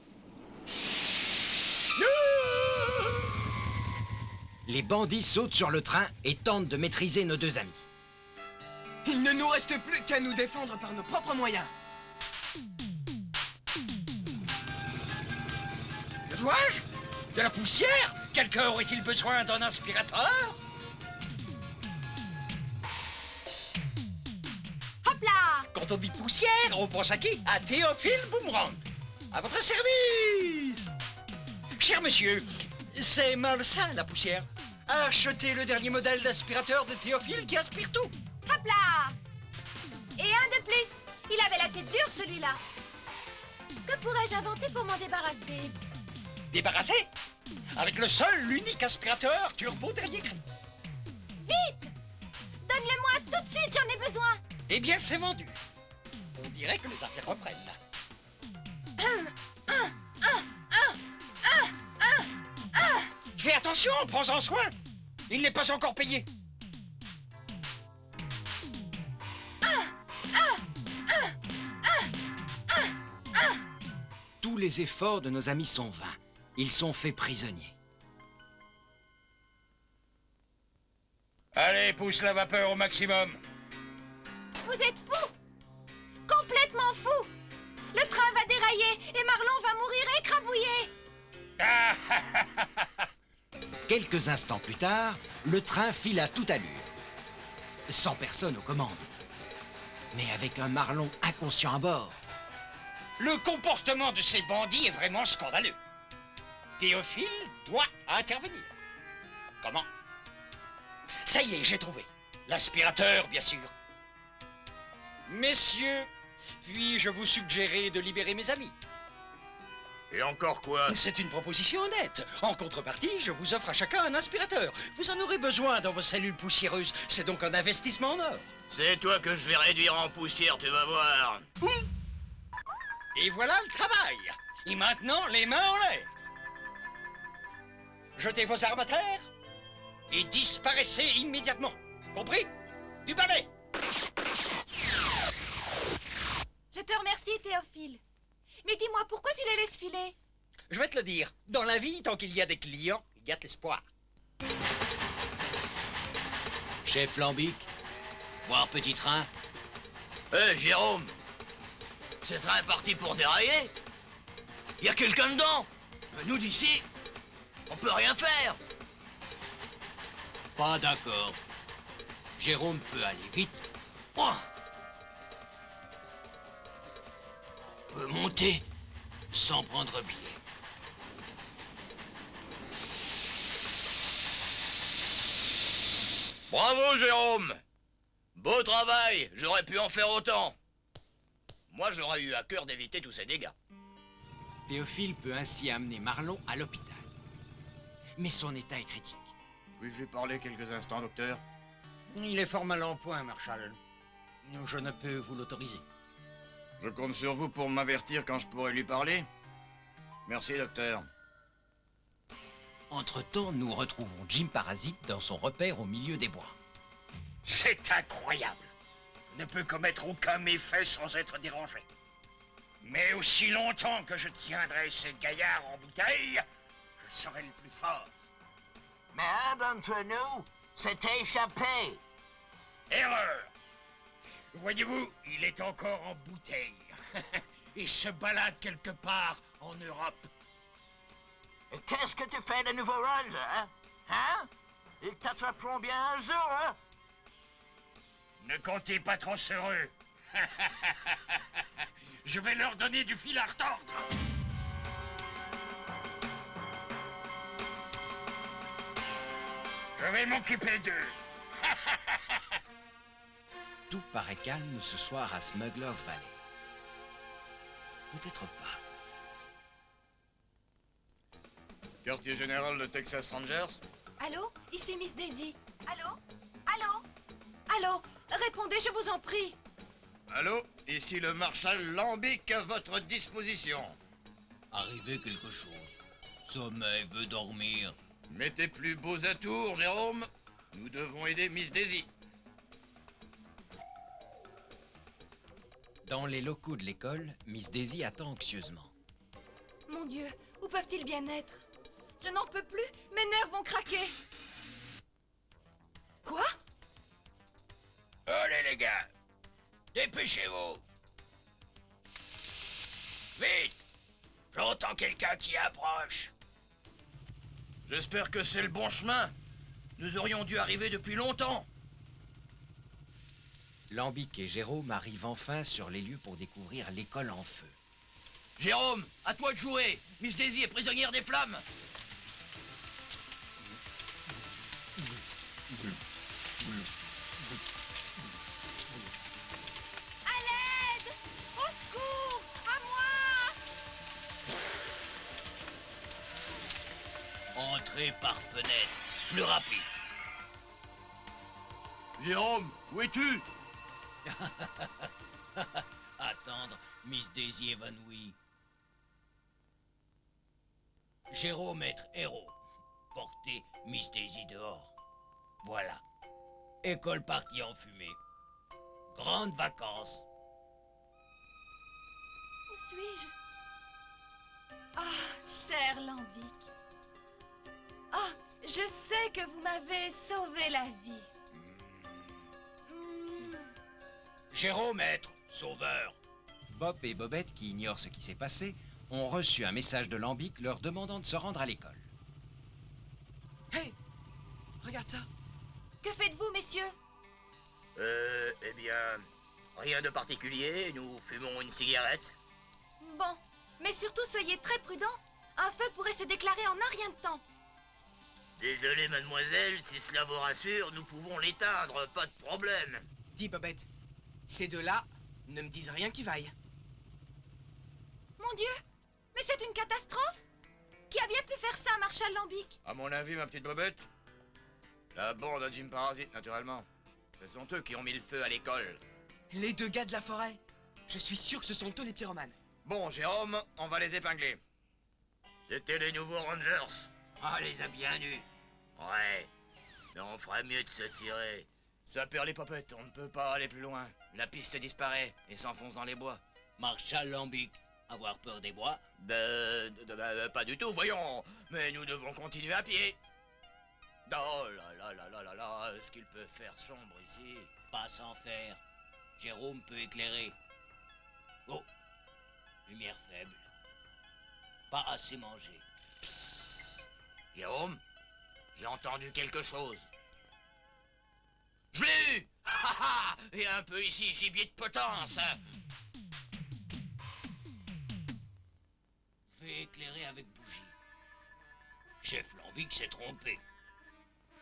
Les bandits sautent sur le train et tentent de maîtriser nos deux amis. Il ne nous reste plus qu'à nous défendre par nos propres moyens. Que dois-je? De la poussière? Quelqu'un aurait-il besoin d'un aspirateur? Hop là! quand on dit poussière, on pense à qui? À Théophile Boomerang. À votre service. Cher monsieur, c'est malsain la poussière. Achetez le dernier modèle d'aspirateur de Théophile qui aspire tout. Hop là! Et un de plus. Il avait la tête dure, celui-là. Que pourrais-je inventer pour m'en débarrasser? Débarrassé? Avec le seul, l'unique aspirateur turbo dernier cri. Vite! Donne-le-moi tout de suite, j'en ai besoin. Eh bien, c'est vendu. On dirait que les affaires reprennent. Fais attention, prends-en soin. Il n'est pas encore payé. Tous les efforts de nos amis sont vains. Ils sont faits prisonniers. Allez, pousse la vapeur au maximum. Vous êtes fou! Complètement fou! Le train va dérailler et Marlon va mourir écrabouillé! Quelques instants plus tard, le train file à toute allure. Sans personne aux commandes. Mais avec un Marlon inconscient à bord. Le comportement de ces bandits est vraiment scandaleux. Théophile doit intervenir. Comment? Ça y est, j'ai trouvé. L'aspirateur, bien sûr. Messieurs, puis-je vous suggérer de libérer mes amis? Et encore quoi? C'est une proposition honnête. En contrepartie, je vous offre à chacun un aspirateur. Vous en aurez besoin dans vos cellules poussiéreuses. C'est donc un investissement en or. C'est toi que je vais réduire en poussière, tu vas voir. Et voilà le travail. Et maintenant, les mains en l'air. Jetez vos armes à terre et disparaissez immédiatement. Compris? Du balai. Je te remercie, Théophile. Mais dis-moi, pourquoi tu les laisses filer? Je vais te le dire. Dans la vie, tant qu'il y a des clients, il y a de l'espoir. Chef Lambic, voir petit train. Hé, Jérôme, ce train est parti pour dérailler. Y a quelqu'un dedans. Nous, d'ici, on peut rien faire. Pas d'accord. Jérôme peut aller vite. Oh, Peut monter sans prendre billet. bravo, Jérôme. Beau travail, j'aurais pu en faire autant. Moi, j'aurais eu à cœur d'éviter tous ces dégâts. Théophile peut ainsi amener Marlon à l'hôpital. Mais son état est critique. Puis-je lui parler quelques instants, docteur? Il est fort mal en point, Marshall. Je ne peux vous l'autoriser. Je compte sur vous pour m'avertir quand je pourrai lui parler. Merci, docteur. Entre-temps, nous retrouvons Jim Parasite dans son repère au milieu des bois. C'est incroyable. Je ne peux commettre aucun méfait sans être dérangé. Mais aussi longtemps que je tiendrai ces gaillards en bouteille, je serai le plus fort. Mais un d'entre nous s'est échappé. Erreur. Voyez-vous, il est encore en bouteille. Il se balade quelque part en Europe. Et qu'est-ce que tu fais de nouveau, Ranger, hein? Hein? Ils t'attraperont bien un jour, hein? Ne comptez pas trop sur eux. Je vais leur donner du fil à retordre. Je vais m'occuper d'eux. Tout paraît calme ce soir à Smuggler's Valley. Peut-être pas. Quartier général de Texas Rangers. Allô? Ici Miss Daisy. Allô? Allô? Allô? Répondez, je vous en prie. Allô, ici le marshal Lambic à votre disposition. Arrivé quelque chose. Sommeil veut dormir. Mettez plus beaux atours, Jérôme. Nous devons aider Miss Daisy. Dans les locaux de l'école, Miss Daisy attend anxieusement. Mon Dieu, où peuvent-ils bien être? Je n'en peux plus, mes nerfs vont craquer. Quoi? Allez les gars, dépêchez-vous. Vite, j'entends quelqu'un qui approche. J'espère que c'est le bon chemin. Nous aurions dû arriver depuis longtemps. Lambic et Jérôme arrivent enfin sur les lieux pour découvrir l'école en feu. Jérôme, à toi de jouer. Miss Daisy est prisonnière des flammes. À l'aide! Au secours! À moi! Entrez par fenêtre. Plus rapide. Jérôme, où es-tu? Attendre, Miss Daisy évanouie. Jérôme être héros. Portez Miss Daisy dehors. Voilà. École partie en fumée. Grandes vacances. Où suis-je? Ah, cher Lambic. Ah, je sais que vous m'avez sauvé la vie. Jérôme être sauveur. Bob et Bobette, qui ignorent ce qui s'est passé, ont reçu un message de Lambic leur demandant de se rendre à l'école. Hey! Regarde ça! Que faites-vous, messieurs? Eh bien, rien de particulier. Nous fumons une cigarette. Bon, mais surtout soyez très prudents. Un feu pourrait se déclarer en un rien de temps. Désolé, mademoiselle, si cela vous rassure, nous pouvons l'éteindre, pas de problème. Dis, Bobette, ces deux-là ne me disent rien qui vaille. Mon Dieu! Mais c'est une catastrophe! Qui a bien pu faire ça, Marshal Lambic? À mon avis, ma petite Bobette, la bande à Jim Parasite, naturellement. Ce sont eux qui ont mis le feu à l'école. Les deux gars de la forêt. Je suis sûr que ce sont eux les pyromanes. Bon, Jérôme, on va les épingler. C'était les nouveaux Rangers. Ah, les a bien eus. Ouais, mais on ferait mieux de se tirer. Ça perd les popettes, on ne peut pas aller plus loin. La piste disparaît et s'enfonce dans les bois. Marshal Lambic. Avoir peur des bois? Pas du tout, voyons. Mais nous devons continuer à pied. Oh là là là là là là, est-ce qu'il peut faire sombre ici? Pas sans faire. Jérôme peut éclairer. Oh, lumière faible. Pas assez mangé. Jérôme, j'ai entendu quelque chose. Je l'ai eu! Ha ha! Et un peu ici, gibier de potence. Fais éclairer avec bougie. Chef Lambic s'est trompé.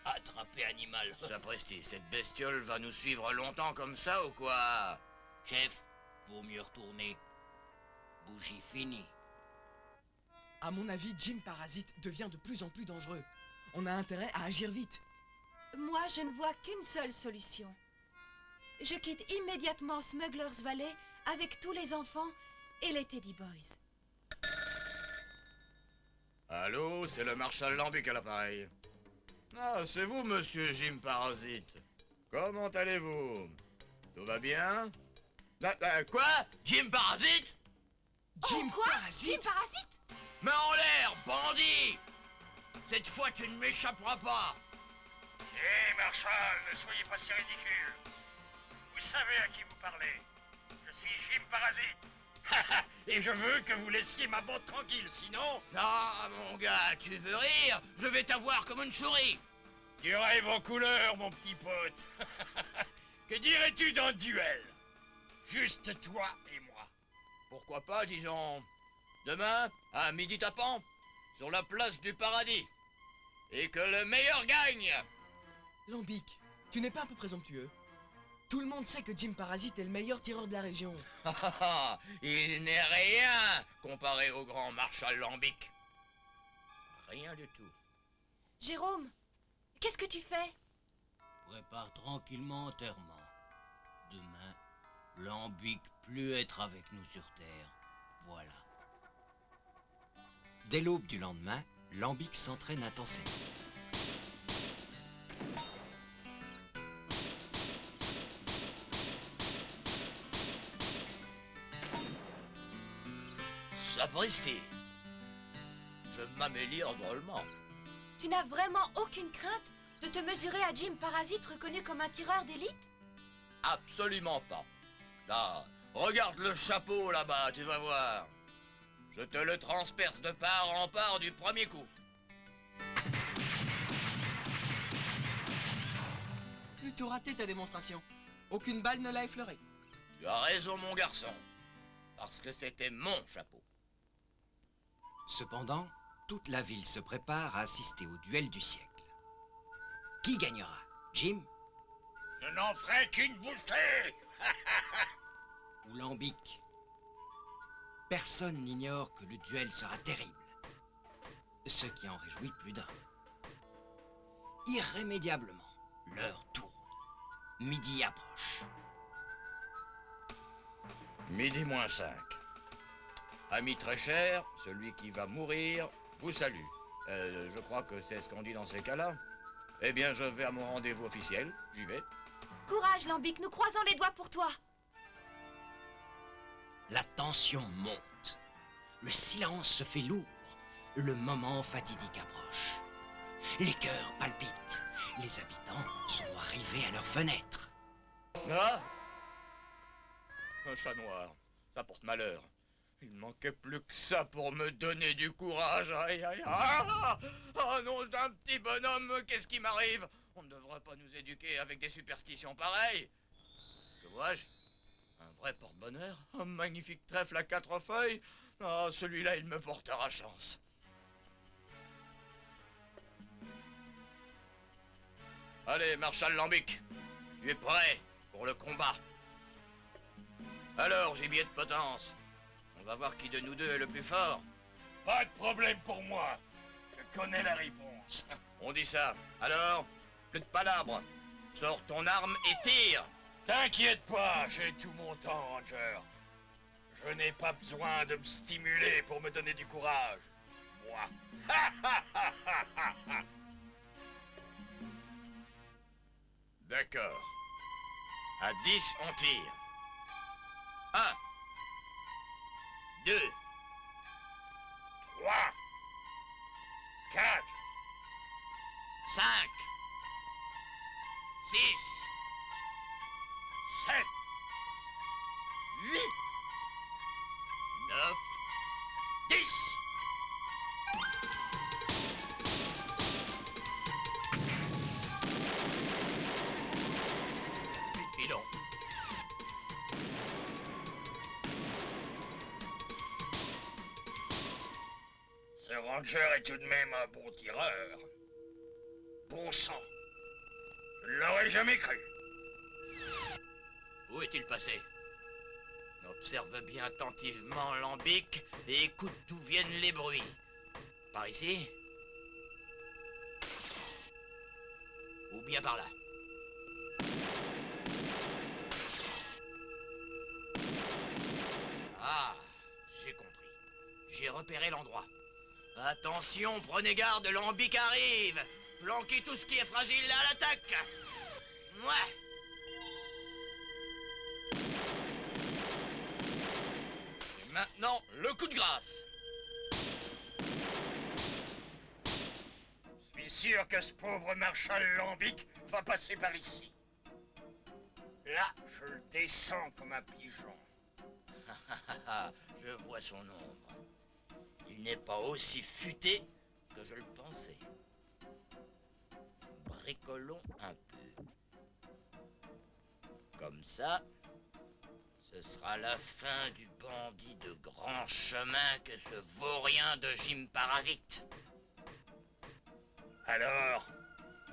Attraper animal. Sapristi, cette bestiole va nous suivre longtemps comme ça ou quoi? Chef, vaut mieux retourner. Bougie finie. À mon avis, Jim Parasite devient de plus en plus dangereux. On a intérêt à agir vite. Moi, je ne vois qu'une seule solution. Je quitte immédiatement Smuggler's Valley avec tous les enfants et les Teddy Boys. Allô, c'est le Marshal Lambic à l'appareil. Ah, c'est vous, monsieur Jim Parasite. Comment allez-vous? Tout va bien? Quoi? Jim Parasite? Jim quoi? Parasite? Jim Parasite? Mets en l'air, bandit! Cette fois, tu ne m'échapperas pas! Hé, Marshal, ne soyez pas si ridicule. Vous savez à qui vous parlez. Je suis Jim Parasite. Et je veux que vous laissiez ma bande tranquille, sinon... Ah, mon gars, tu veux rire? Je vais t'avoir comme une souris! Tu rêves en couleur, mon petit pote. Que dirais-tu d'un duel? Juste toi et moi. Pourquoi pas, disons, demain, à midi tapant, sur la place du paradis. Et que le meilleur gagne! Lambic, tu n'es pas un peu présomptueux? Tout le monde sait que Jim Parasite est le meilleur tireur de la région. Il n'est rien comparé au grand Marshal Lambic. Rien du tout. Jérôme, qu'est-ce que tu fais? Prépare tranquillement enterrement. Demain, Lambic plus être avec nous sur Terre. Voilà. Dès l'aube du lendemain, Lambic s'entraîne intensément. Sapristi! Je m'améliore drôlement. Tu n'as vraiment aucune crainte de te mesurer à Jim Parasite reconnu comme un tireur d'élite? Absolument pas. Ah, regarde le chapeau là-bas, tu vas voir. Je te le transperce de part en part du premier coup. Plutôt raté ta démonstration. Aucune balle ne l'a effleuré. Tu as raison, mon garçon. Parce que c'était mon chapeau. Cependant, toute la ville se prépare à assister au duel du siècle. Qui gagnera? Jim Je n'en ferai qu'une bouchée. ou Lambic? Personne n'ignore que le duel sera terrible. Ce qui en réjouit plus d'un. Irrémédiablement, l'heure tourne. Midi approche. Midi moins 5. Ami très cher, celui qui va mourir vous salue. Je crois que c'est ce qu'on dit dans ces cas-là. Eh bien, je vais à mon rendez-vous officiel. J'y vais. Courage, Lambic, nous croisons les doigts pour toi. La tension monte. Le silence se fait lourd. Le moment fatidique approche. Les cœurs palpitent. Les habitants sont arrivés à leurs fenêtres. Ah! Un chat noir. Ça porte malheur. Il ne manquait plus que ça pour me donner du courage. Aïe, aïe, ah! Ah non, j'ai un petit bonhomme, qu'est-ce qui m'arrive? On ne devrait pas nous éduquer avec des superstitions pareilles. Que vois-je? Un vrai porte-bonheur? Un magnifique trèfle à 4 feuilles? Ah, celui-là, il me portera chance. Allez, Marshal Lambic, tu es prêt pour le combat? Alors, gibier de potence, on va voir qui de nous deux est le plus fort. Pas de problème pour moi. Je connais la réponse. On dit ça. Alors, plus de palabres. Sors ton arme et tire. T'inquiète pas, j'ai tout mon temps, Ranger. Je n'ai pas besoin de me stimuler pour me donner du courage. Moi. D'accord. À 10, on tire. 1, 2, 3, 4, 5, 6, 7, 8, 9, 10. filons. Ce Ranger est tout de même un bon tireur. Bon sang. Je ne l'aurais jamais cru. Où est-il passé? Observe bien attentivement Lambic et écoute d'où viennent les bruits. Par ici? Ou bien par là? Ah, j'ai compris. J'ai repéré l'endroit. Attention, prenez garde, Lambic arrive. Planquez tout ce qui est fragile à l'attaque. Ouais. Et maintenant, le coup de grâce. Je suis sûr que ce pauvre Marshal Lambic va passer par ici. Là, je le descends comme un pigeon. Je vois son ombre. Il n'est pas aussi futé que je le pensais. Bricolons un peu. Comme ça, ce sera la fin du bandit de grand chemin que ce vaurien de Jim Parasite. Alors,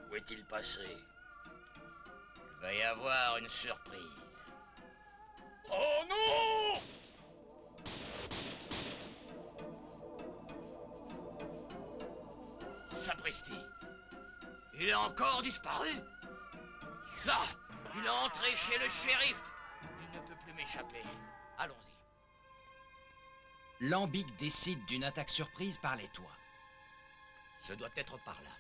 où est-il passé? Il va y avoir une surprise. Oh non! Sapristi! Il a encore disparu? Là! Il est entré chez le shérif! Il ne peut plus m'échapper. Allons-y. Lambic décide d'une attaque surprise par les toits. Ce doit être par là.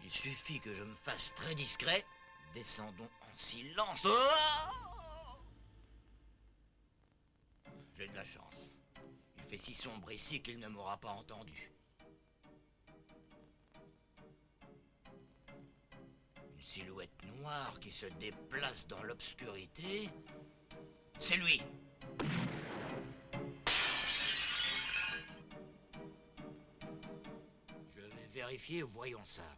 Il suffit que je me fasse très discret. Descendons en silence. Oh! J'ai de la chance. Il fait si sombre ici qu'il ne m'aura pas entendu. Une silhouette noire qui se déplace dans l'obscurité. C'est lui. Je vais vérifier, voyons ça.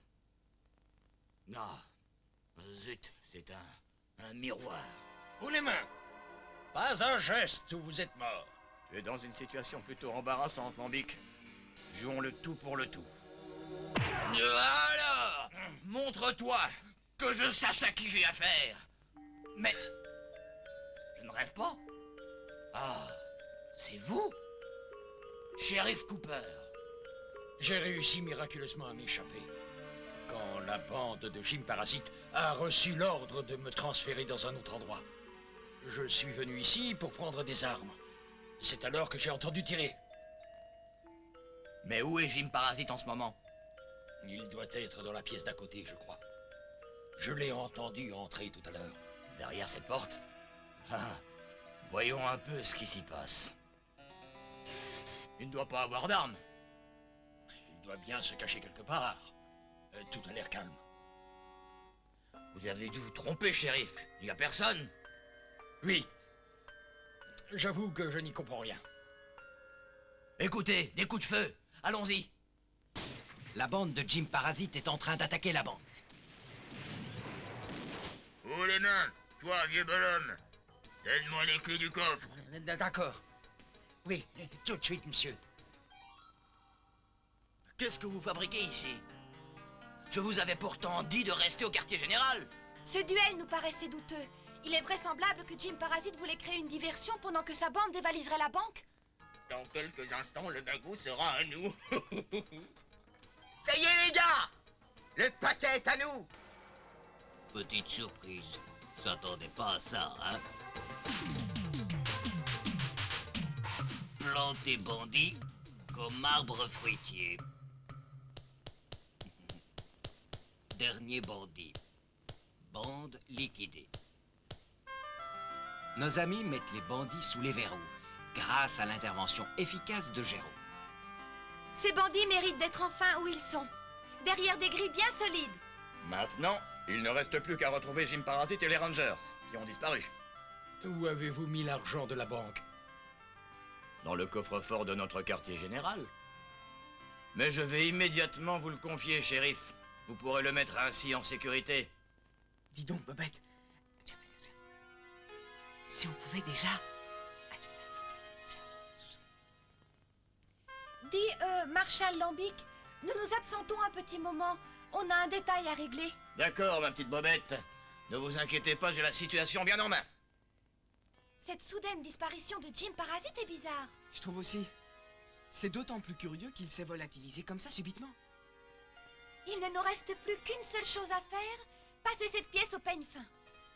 Non. Zut, c'est un Un miroir. Ou les mains. Pas un geste ou vous êtes mort. Tu es dans une situation plutôt embarrassante, Lambic. Jouons le tout pour le tout. Alors, montre-toi, que je sache à qui j'ai affaire. Mais, je ne rêve pas. Ah, c'est vous, Sheriff Cooper. J'ai réussi miraculeusement à m'échapper. Quand la bande de Jim Parasite a reçu l'ordre de me transférer dans un autre endroit. Je suis venu ici pour prendre des armes. C'est alors que j'ai entendu tirer. Mais où est Jim Parasite en ce moment? Il doit être dans la pièce d'à côté, je crois. Je l'ai entendu entrer tout à l'heure. Derrière cette porte? Ah, voyons un peu ce qui s'y passe. Il ne doit pas avoir d'armes. Il doit bien se cacher quelque part. Tout a l'air calme. Vous avez dû vous tromper, shérif. Il n'y a personne. Oui. J'avoue que je n'y comprends rien. Écoutez, des coups de feu. Allons-y. La bande de Jim Parasite est en train d'attaquer la banque. Oh les nains, toi vieux bonhomme, donne-moi les clés du coffre. D'accord. Oui, tout de suite, monsieur. Qu'est-ce que vous fabriquez ici? Je vous avais pourtant dit de rester au quartier général. Ce duel nous paraissait douteux. Il est vraisemblable que Jim Parasite voulait créer une diversion pendant que sa bande dévaliserait la banque. Dans quelques instants, le bagou sera à nous. Ça y est les gars, le paquet est à nous. Petite surprise. S'attendait pas à ça, hein? Planté bandit comme arbre fruitier. Dernier bandit. Bande liquidée. Nos amis mettent les bandits sous les verrous, grâce à l'intervention efficace de Jérôme. Ces bandits méritent d'être enfin où ils sont, derrière des grilles bien solides. Maintenant, il ne reste plus qu'à retrouver Jim Parasite et les Rangers, qui ont disparu. Où avez-vous mis l'argent de la banque? Dans le coffre-fort de notre quartier général. Mais je vais immédiatement vous le confier, shérif. Vous pourrez le mettre ainsi en sécurité. Dis donc, Bobette. Si on pouvait déjà... Dis, Marshal Lambic, nous nous absentons un petit moment. On a un détail à régler. D'accord, ma petite Bobette. Ne vous inquiétez pas, j'ai la situation bien en main. Cette soudaine disparition de Jim Parasite est bizarre. Je trouve aussi. C'est d'autant plus curieux qu'il s'est volatilisé comme ça subitement. Il ne nous reste plus qu'une seule chose à faire, passer cette pièce au peigne fin.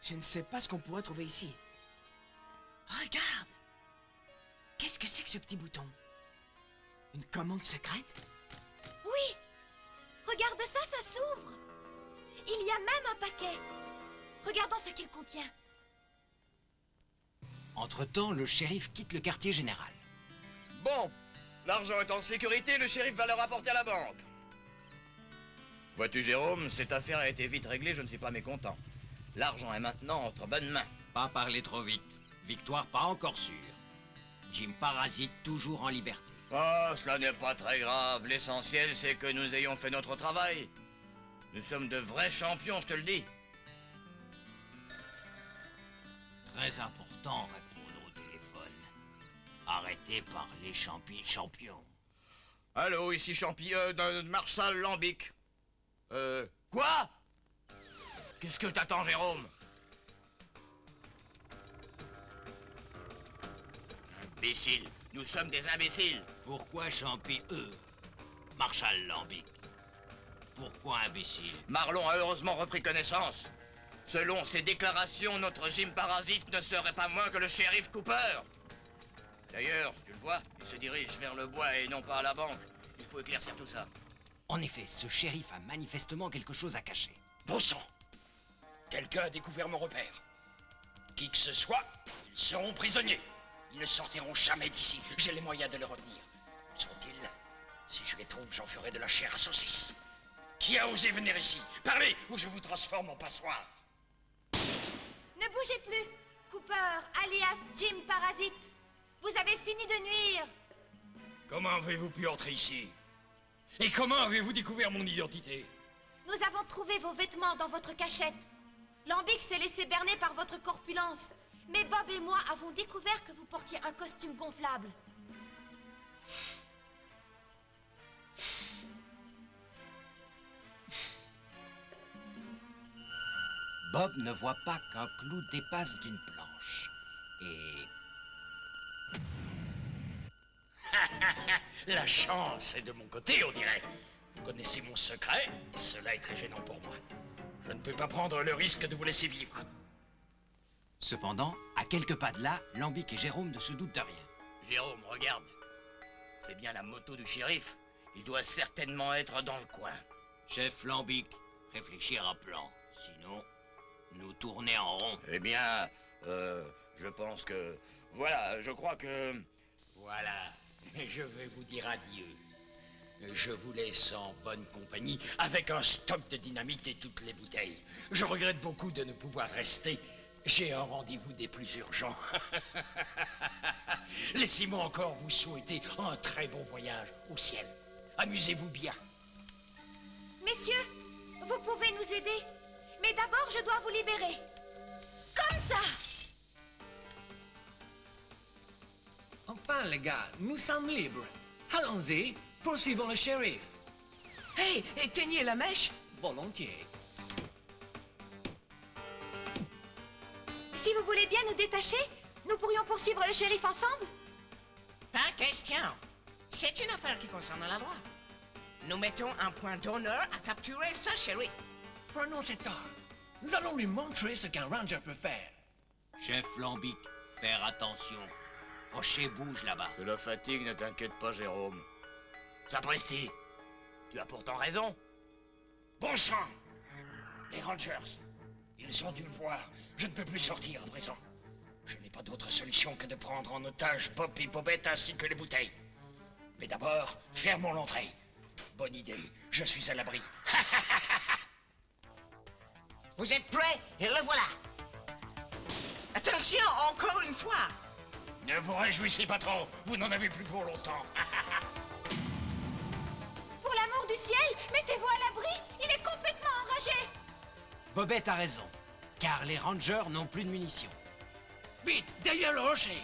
Je ne sais pas ce qu'on pourrait trouver ici. Regarde! Qu'est-ce que c'est que ce petit bouton? Une commande secrète? Oui! Regarde ça, ça s'ouvre! Il y a même un paquet. Regardons ce qu'il contient. Entre-temps, le shérif quitte le quartier général. Bon, l'argent est en sécurité, le shérif va le rapporter à la banque. Vois-tu, Jérôme, cette affaire a été vite réglée, je ne suis pas mécontent. L'argent est maintenant entre bonnes mains. Pas parler trop vite. Victoire pas encore sûre. Jim Parasite toujours en liberté. Oh, cela n'est pas très grave. L'essentiel, c'est que nous ayons fait notre travail. Nous sommes de vrais champions, je te le dis. Très important, répondre au téléphone. Arrêtez par les champions. Allô, ici Marshal Lambic. Quoi? Qu'est-ce que t'attends, Jérôme? Imbécile, nous sommes des imbéciles. Pourquoi champi eux? Marshal Lambic. Pourquoi imbécile? Marlon a heureusement repris connaissance. Selon ses déclarations, notre Jim Parasite ne serait pas moins que le shérif Cooper. D'ailleurs, tu le vois, il se dirige vers le bois et non pas à la banque. Il faut éclaircir tout ça. En effet, ce shérif a manifestement quelque chose à cacher. Bon sang! Quelqu'un a découvert mon repère. Qui que ce soit, ils seront prisonniers. Ils ne sortiront jamais d'ici. J'ai les moyens de les retenir. Où sont-ils? Si je les trouve, j'en ferai de la chair à saucisse. Qui a osé venir ici? Parlez, ou je vous transforme en passoire. Ne bougez plus, Cooper, alias Jim Parasite. Vous avez fini de nuire. Comment avez-vous pu entrer ici? Et comment avez-vous découvert mon identité? Nous avons trouvé vos vêtements dans votre cachette. Lambic s'est laissé berner par votre corpulence. Mais Bob et moi avons découvert que vous portiez un costume gonflable. Bob ne voit pas qu'un clou dépasse d'une planche. Et... La chance est de mon côté, on dirait. Vous connaissez mon secret, et cela est très gênant pour moi. Je ne peux pas prendre le risque de vous laisser vivre. Cependant, à quelques pas de là, Lambic et Jérôme ne se doutent de rien. Jérôme, regarde. C'est bien la moto du shérif. Il doit certainement être dans le coin. Chef Lambic, réfléchir à plan. Sinon, nous tourner en rond. Eh bien, je pense que... Voilà, je crois que... Voilà, je vais vous dire adieu. Je vous laisse en bonne compagnie avec un stock de dynamite et toutes les bouteilles. Je regrette beaucoup de ne pouvoir rester. J'ai un rendez-vous des plus urgents. Laissez-moi encore vous souhaiter un très bon voyage au ciel. Amusez-vous bien. Messieurs, vous pouvez nous aider. Mais d'abord, je dois vous libérer. Comme ça! Enfin, les gars, nous sommes libres. Allons-y, poursuivons le shérif. Hey, éteignez la mèche! Volontiers. Si vous voulez bien nous détacher, nous pourrions poursuivre le shérif ensemble. Pas question. C'est une affaire qui concerne la loi. Nous mettons un point d'honneur à capturer ce shérif. Prenons cette arme. Nous allons lui montrer ce qu'un ranger peut faire. Chef Lambic, faire attention. Rocher bouge là-bas. C'est la fatigue, ne t'inquiète pas, Jérôme. Sapristi, tu as pourtant raison. Bon sang! Les Rangers, ils ont dû me voir. Je ne peux plus sortir à présent. Je n'ai pas d'autre solution que de prendre en otage Bob et Bobette ainsi que les bouteilles. Mais d'abord, fermons l'entrée. Bonne idée, je suis à l'abri. Vous êtes prêts? Et le voilà. Attention, encore une fois. Ne vous réjouissez pas trop, vous n'en avez plus pour longtemps. Pour l'amour du ciel, mettez-vous à l'abri. Il est complètement enragé. Bobette a raison, car les Rangers n'ont plus de munitions. Vite, derrière le rocher.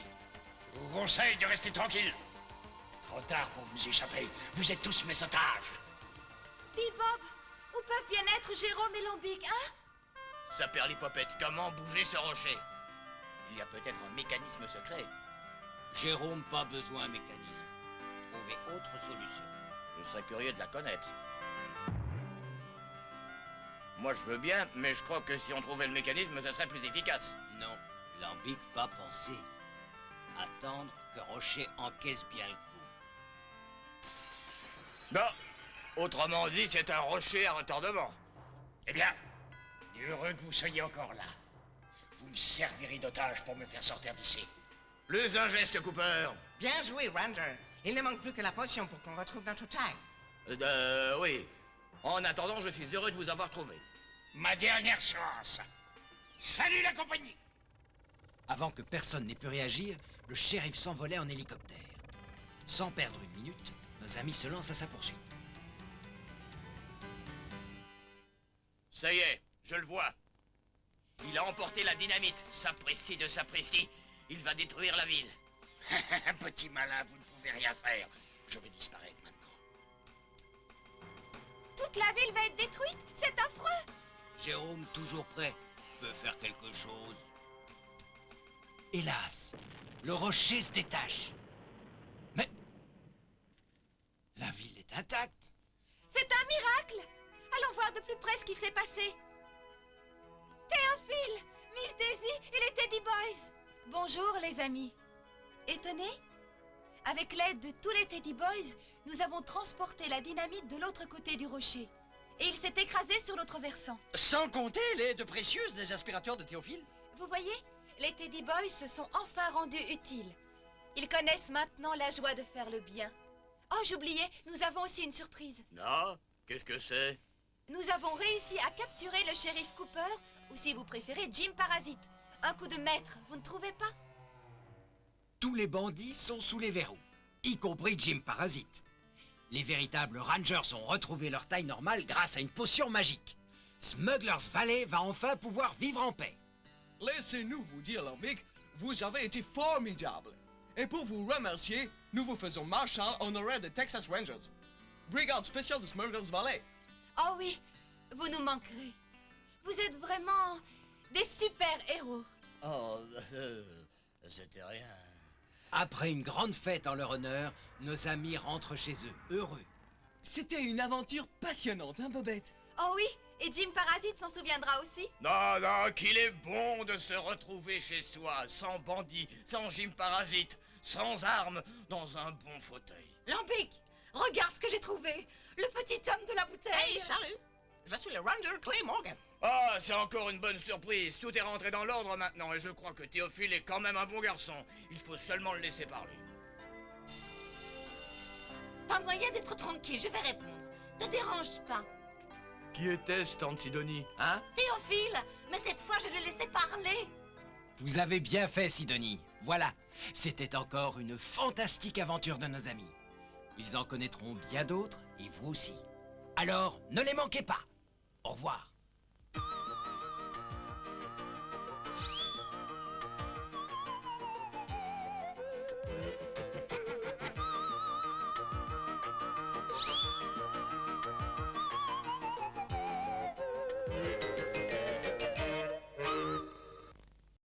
Je vous conseille de rester tranquille. Trop tard pour vous échapper, vous êtes tous mes otages. Dis Bob, où peuvent bien être Jérôme et Lambic, hein? Saperlipopette, comment bouger ce rocher? Il y a peut-être un mécanisme secret. Jérôme, pas besoin de mécanisme. Trouvez autre solution. Je serais curieux de la connaître. Moi, je veux bien, mais je crois que si on trouvait le mécanisme, ce serait plus efficace. Non, Lambic pas pensé. Attendre que Rocher encaisse bien le coup. Non, autrement dit, c'est un rocher à retardement. Eh bien, heureux que vous soyez encore là. Vous me servirez d'otage pour me faire sortir d'ici. Plus un geste, Cooper. Bien joué, Ranger. Il ne manque plus que la potion pour qu'on retrouve notre taille. Oui. En attendant, je suis heureux de vous avoir trouvé. Ma dernière chance. Salut la compagnie! Avant que personne n'ait pu réagir, le shérif s'envolait en hélicoptère. Sans perdre une minute, nos amis se lancent à sa poursuite. Ça y est, je le vois. Il a emporté la dynamite. Sapristi de sapristi. Il va détruire la ville. Petit malin, vous ne pouvez rien faire. Je vais disparaître maintenant. Toute la ville va être détruite? C'est affreux! Jérôme, toujours prêt, peut faire quelque chose. Hélas, le rocher se détache. Mais la ville est intacte. C'est un miracle! Allons voir de plus près ce qui s'est passé. Théophile, Miss Daisy et les Teddy Boys. Bonjour les amis. Étonnés? Avec l'aide de tous les Teddy Boys, nous avons transporté la dynamite de l'autre côté du rocher. Et il s'est écrasé sur l'autre versant. Sans compter l'aide précieuse des aspirateurs de Théophile. Vous voyez, les Teddy Boys se sont enfin rendus utiles. Ils connaissent maintenant la joie de faire le bien. Oh, j'oubliais, nous avons aussi une surprise. Non? Qu'est-ce que c'est? Nous avons réussi à capturer le shérif Cooper, ou si vous préférez, Jim Parasite. Un coup de maître, vous ne trouvez pas? Tous les bandits sont sous les verrous, y compris Jim Parasite. Les véritables Rangers ont retrouvé leur taille normale grâce à une potion magique. Smuggler's Valley va enfin pouvoir vivre en paix. Laissez-nous vous dire, Lambic, vous avez été formidable. Et pour vous remercier, nous vous faisons marchand honoraire des Texas Rangers. Brigade spéciale de Smuggler's Valley. Oh oui, vous nous manquerez. Vous êtes vraiment des super-héros. Oh, c'était rien. Après une grande fête en leur honneur, nos amis rentrent chez eux, heureux. C'était une aventure passionnante, hein, Bobette? Oh oui, et Jim Parasite s'en souviendra aussi. Non, non, qu'il est bon de se retrouver chez soi, sans bandit, sans Jim Parasite, sans armes, dans un bon fauteuil. Lambic, regarde ce que j'ai trouvé. Le petit homme de la bouteille. Hey, salut. Je suis le Ranger Clay Morgan. Ah, c'est encore une bonne surprise. Tout est rentré dans l'ordre maintenant et je crois que Théophile est quand même un bon garçon. Il faut seulement le laisser parler. Pas moyen d'être tranquille, je vais répondre. Te dérange pas. Qui était-ce, tante Sidonie, hein? Théophile, mais cette fois je l'ai laissé parler. Vous avez bien fait, Sidonie. Voilà, c'était encore une fantastique aventure de nos amis. Ils en connaîtront bien d'autres, et vous aussi. Alors, ne les manquez pas. Au revoir.